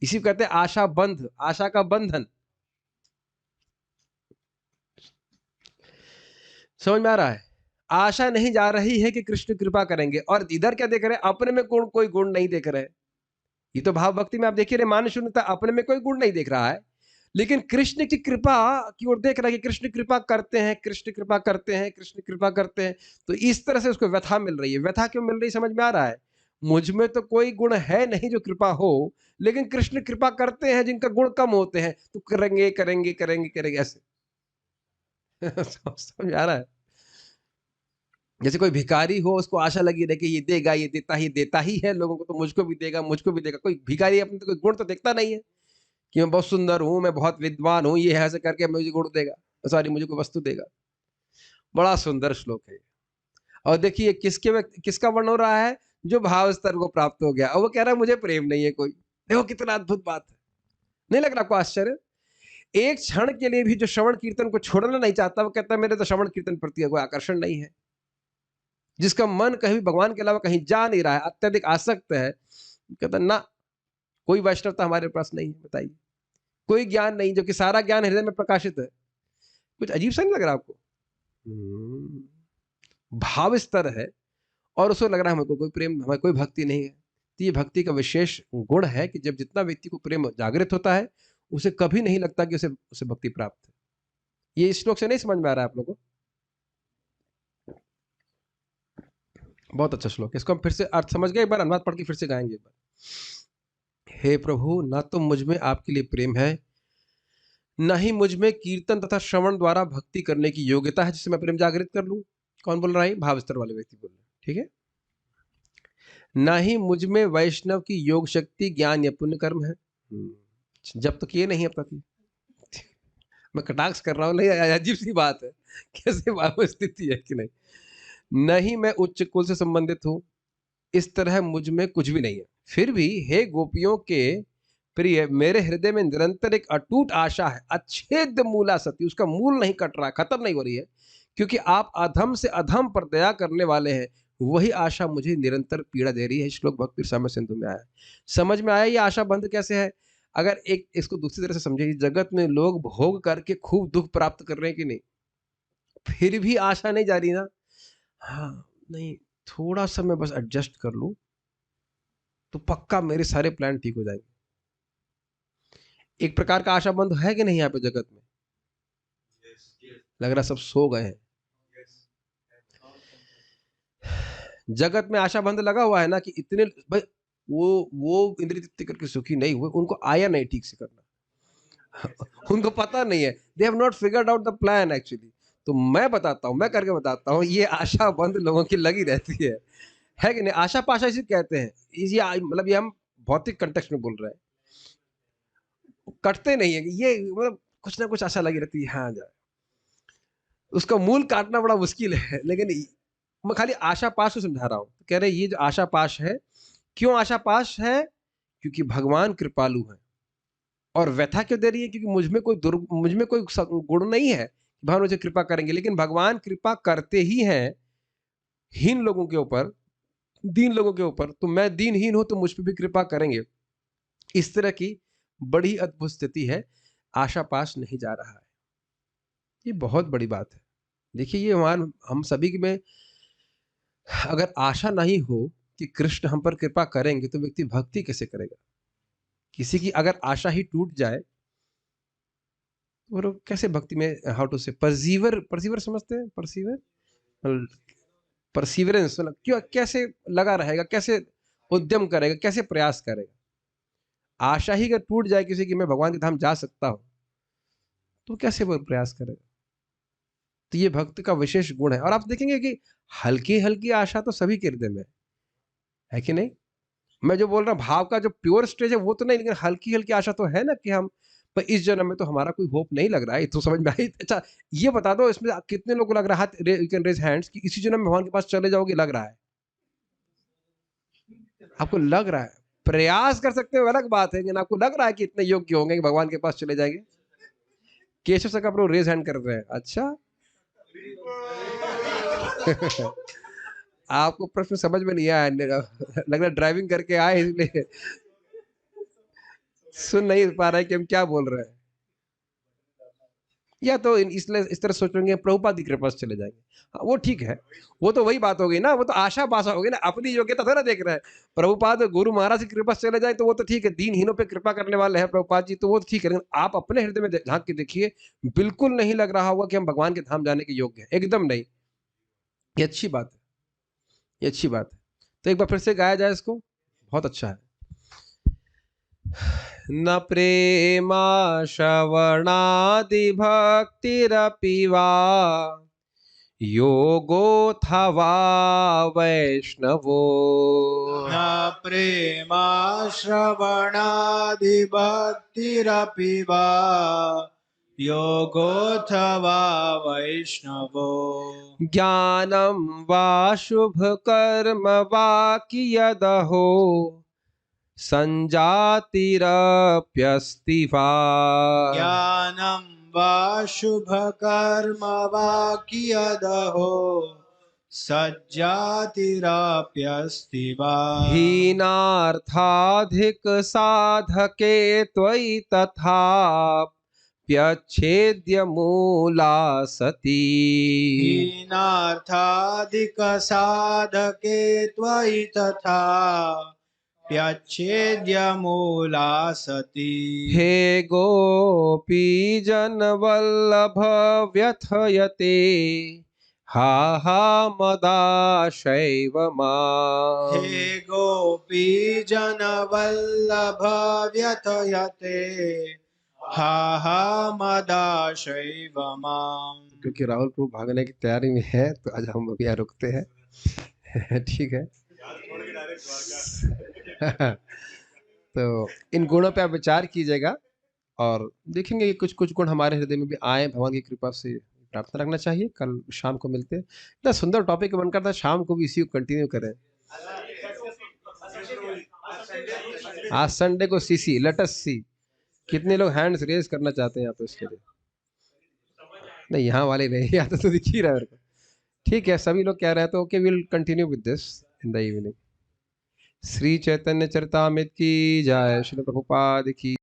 इसी को कहते हैं आशा बंध, आशा का बंधन। समझ में आ रहा है? आशा नहीं जा रही है कि कृष्ण कृपा करेंगे, और इधर क्या देख रहे हैं? अपने में कोई गुण नहीं देख रहे। ये तो भाव भक्ति में आप देखिए मान शून्यता, अपने में कोई गुण नहीं देख रहा है, लेकिन कृष्ण की कृपा की ओर देख रहा है कि कृष्ण कृपा करते हैं, कृष्ण कृपा करते हैं, कृष्ण कृपा करते हैं। तो इस तरह से उसको व्यथा मिल रही है। व्यथा क्यों मिल रही है समझ में आ रहा है? मुझ में तो कोई गुण है नहीं जो कृपा हो, लेकिन कृष्ण कृपा करते हैं जिनका गुण कम होते हैं, तो करेंगे करेंगे करेंगे करेंगे ऐसे। समझ आ रहा है? जैसे कोई भिखारी हो, उसको आशा लगी रहे कि ये देगा, ये देता ही है लोगों को, तो मुझको भी देगा, मुझको भी देगा। कोई भिखारी अपने तो कोई गुण तो देखता नहीं है कि मैं बहुत सुंदर हूँ, मैं बहुत विद्वान हूँ, ये ऐसे करके मुझे गुण देगा, सॉरी मुझे कोई वस्तु देगा। बड़ा सुंदर श्लोक है। और देखिए किसका वर्णन हो रहा है? जो भाव स्तर को प्राप्त हो गया, और वो कह रहा है मुझे प्रेम नहीं है कोई। देखो कितना अद्भुत बात है, नहीं लग रहा आपको आश्चर्य? एक क्षण के लिए भी जो श्रवण कीर्तन को छोड़ना नहीं चाहता, वो कहता है मेरे तो श्रवण कीर्तन प्रति कोई आकर्षण नहीं है। जिसका मन कहीं भगवान के अलावा कहीं जा नहीं रहा है, अत्यधिक आसक्त है, कहता ना, कोई वैष्णवता हमारे पास नहीं है। बताइए, कोई ज्ञान नहीं, जो कि सारा ज्ञान हृदय में प्रकाशित है। कुछ अजीब सा नहीं लग रहा आपको? भाव स्तर है और उसको लग रहा है हमको कोई प्रेम, हमें कोई भक्ति नहीं है। तो ये भक्ति का विशेष गुण है कि जब जितना व्यक्ति को प्रेम जागृत होता है, उसे कभी नहीं लगता कि उसे भक्ति प्राप्त है। ये इस श्लोक से नहीं समझ में आ रहा है आप लोगों को? बहुत अच्छा श्लोक है, इसको हम फिर से अर्थ समझ गए, एक बार अनुवाद पढ़ के फिर से गाएंगे एक बार। हे प्रभु, ना तो मुझ में आपके लिए प्रेम है, न ही मुझ में कीर्तन तथा श्रवण द्वारा भक्ति करने की योग्यता है जिससे मैं प्रेम जागृत कर लूं। कौन बोल रहा है? भाव स्तर वाले व्यक्ति बोल रहे हैं, ठीक है। ना ही मुझ में वैष्णव की योग शक्ति, ज्ञान या पुण्य कर्म है। जब तक ये नहीं, अब तक मैं कटाक्ष कर रहा हूं, नहीं अजीब सी बात है, कैसे भाव स्थिति है कि नहीं। नहीं मैं उच्च कुल से संबंधित हूं, इस तरह मुझ में कुछ भी नहीं है। फिर भी हे गोपियों के प्रिय, मेरे हृदय में निरंतर एक अटूट आशा है, अच्छेद मूला सती, उसका मूल नहीं कट रहा, खत्म नहीं हो रही है, क्योंकि आप अधम से अधम पर दया करने वाले हैं। वही आशा मुझे निरंतर पीड़ा दे रही है। श्लोक भक्ति रसामृत सिंधु में आया। समझ में आया ये आशा बंद कैसे है? अगर एक इसको दूसरी तरह से समझे, जगत में लोग भोग करके खूब दुख प्राप्त कर रहे हैं कि नहीं, फिर भी आशा नहीं जा रही ना। हाँ, नहीं, थोड़ा सा मैं बस एडजस्ट कर लूं तो पक्का मेरे सारे प्लान ठीक हो जाएंगे। एक प्रकार का आशा बंद है कि नहीं यहाँ पे जगत में? लग रहा सब सो गए हैं। जगत में आशा बंद लगा हुआ है ना, कि इतने भाई वो इंद्रिय तृप्ति करके सुखी नहीं हुए, उनको आया नहीं ठीक से करना। उनको पता नहीं है, they have not figured out the plan actually. तो मैं बताता हूँ, मैं करके बताता हूँ, ये आशा बंद लोगों की लगी रहती है कि नहीं? आशा पाशा इसे कहते हैं। मतलब ये हम भौतिक कंटेक्स्ट में बोल रहे हैं, कटते नहीं है ये, मतलब कुछ ना कुछ आशा लगी रहती है। हाँ जाए, उसका मूल काटना बड़ा मुश्किल है। लेकिन मैं खाली आशा पाश को समझा रहा हूँ। कह रहे ये जो आशा पाश है, क्यों आशा पाश है? क्योंकि भगवान कृपालु है। और व्यथा क्यों दे रही है? क्योंकि मुझ में कोई गुण नहीं है, भगवान मुझे कृपा करेंगे। लेकिन भगवान कृपा करते ही हैं हीन लोगों के ऊपर, दीन लोगों के ऊपर। तो मैं दीनहीन हूं तो मुझ पर भी कृपा करेंगे। इस तरह की बड़ी अद्भुत स्थिति है, आशा पाश नहीं जा रहा है। ये बहुत बड़ी बात है। देखिए ये हम सभी में अगर आशा नहीं हो कि कृष्ण हम पर कृपा करेंगे, तो व्यक्ति भक्ति कैसे करेगा? किसी की अगर आशा ही टूट जाए, और कैसे भक्ति में, हाउ टू से, परसीवर समझते हैं? परसीवरेंस मतलब क्यों, कैसे लगा रहेगा, कैसे उद्यम करेगा, कैसे प्रयास करेगा? आशा ही अगर टूट जाए किसी की, मैं भगवान के धाम जा सकता हूं, तो कैसे वो प्रयास करेगा? तो ये भक्त का विशेष गुण है। और आप देखेंगे कि हल्की हल्की आशा तो सभी के हृदय में है कि नहीं? मैं जो बोल रहा हूँ भाव का जो प्योर स्टेज है वो तो नहीं, लेकिन हल्की हल्की आशा तो है ना, कि हम पर इस जन्म में तो हमारा कोई होप नहीं लग रहा है। तो समझ में आई? अच्छा ये बता दो, इसमें कितने लोगों को लग रहा है, यू कैन रेज हैंड्स, कि इसी जन्म में भगवान के पास चले जाओगे? लग रहा है आपको? लग रहा है? प्रयास कर सकते हो, अलग बात है, लेकिन आपको लग रहा है कि इतने योग्य होंगे कि भगवान के पास चले जाएंगे? केशव सर आप लोग रेज हैंड कर रहे हैं। अच्छा आपको प्रश्न समझ में नहीं आया, लग रहा ड्राइविंग करके आए इसलिए सुन नहीं पा रहे कि हम क्या बोल रहे हैं। या तो इसलिए इस तरह सोचेंगे प्रभुपाद की कृपा से चले जाएंगे। हाँ, वो ठीक है, वो तो वही बात हो गई ना, वो तो आशा पाशा हो गई ना, अपनी योग्यता थोड़ा देख रहे हैं। प्रभुपाद गुरु महाराज की कृपा से चले जाए तो वो तो ठीक है, दीनहीनों पे कृपा करने वाले हैं प्रभुपाद जी, तो वो तो ठीक है। लेकिन आप अपने हृदय में झांक के देखिए, बिल्कुल नहीं लग रहा होगा कि हम भगवान के धाम जाने के योग्य हैं, एकदम नहीं। ये अच्छी बात है, ये अच्छी बात है। तो एक बार फिर से गाया जाए इसको, बहुत अच्छा है। न प्रेमा श्रवणादि भक्तिरपि वा योगोऽथवा वैष्णवो। न प्रेमाश्रवणादिभक्तिरपि वा योगोऽथवा वैष्णवो। ज्ञानं वा शुभकर्म वा कियदहो संजातिरप्यस्ति वा। ज्ञानं वा शुभकर्म वा कियदहो सज्जातिरप्यस्ति वा। हीनार्थाधिक साधके त्वयि तथा प्यच्छेद्य मूला सती। हीनार्थाधिकसाधके त्वयि तथा प्यच्छेद्य मूला सती। हे गोपी जनवल्लभ व्यथयते हा हा मदाशैव माम्। हे गोपी जनवल्लभ व्यथयते हा हा मदाशैव माम्। क्योंकि राहुल प्रभु भागने की तैयारी में है तो आज हम अभी यहाँ रुकते हैं। ठीक है। तो इन गुणों पे आप विचार कीजिएगा और देखेंगे कि कुछ कुछ गुण हमारे हृदय में भी आए, भगवान की कृपा से प्रार्थना रखना चाहिए। कल शाम को मिलते हैं। इतना सुंदर टॉपिक मन करता है शाम को भी इसी को कंटिन्यू करें। आज संडे को सीसी लेट अस सी कितने लोग हैंड्स रेज करना चाहते हैं यहाँ पे इसके लिए। नहीं, यहाँ वाले नहीं, यहाँ तो दिख ही रहा है मेरे को। ठीक है, सभी लोग कह रहे हैं तो okay, will continue with this in the evening. Shri Chaitanya Charitamrita की जय, श्रील प्रभुपाद की।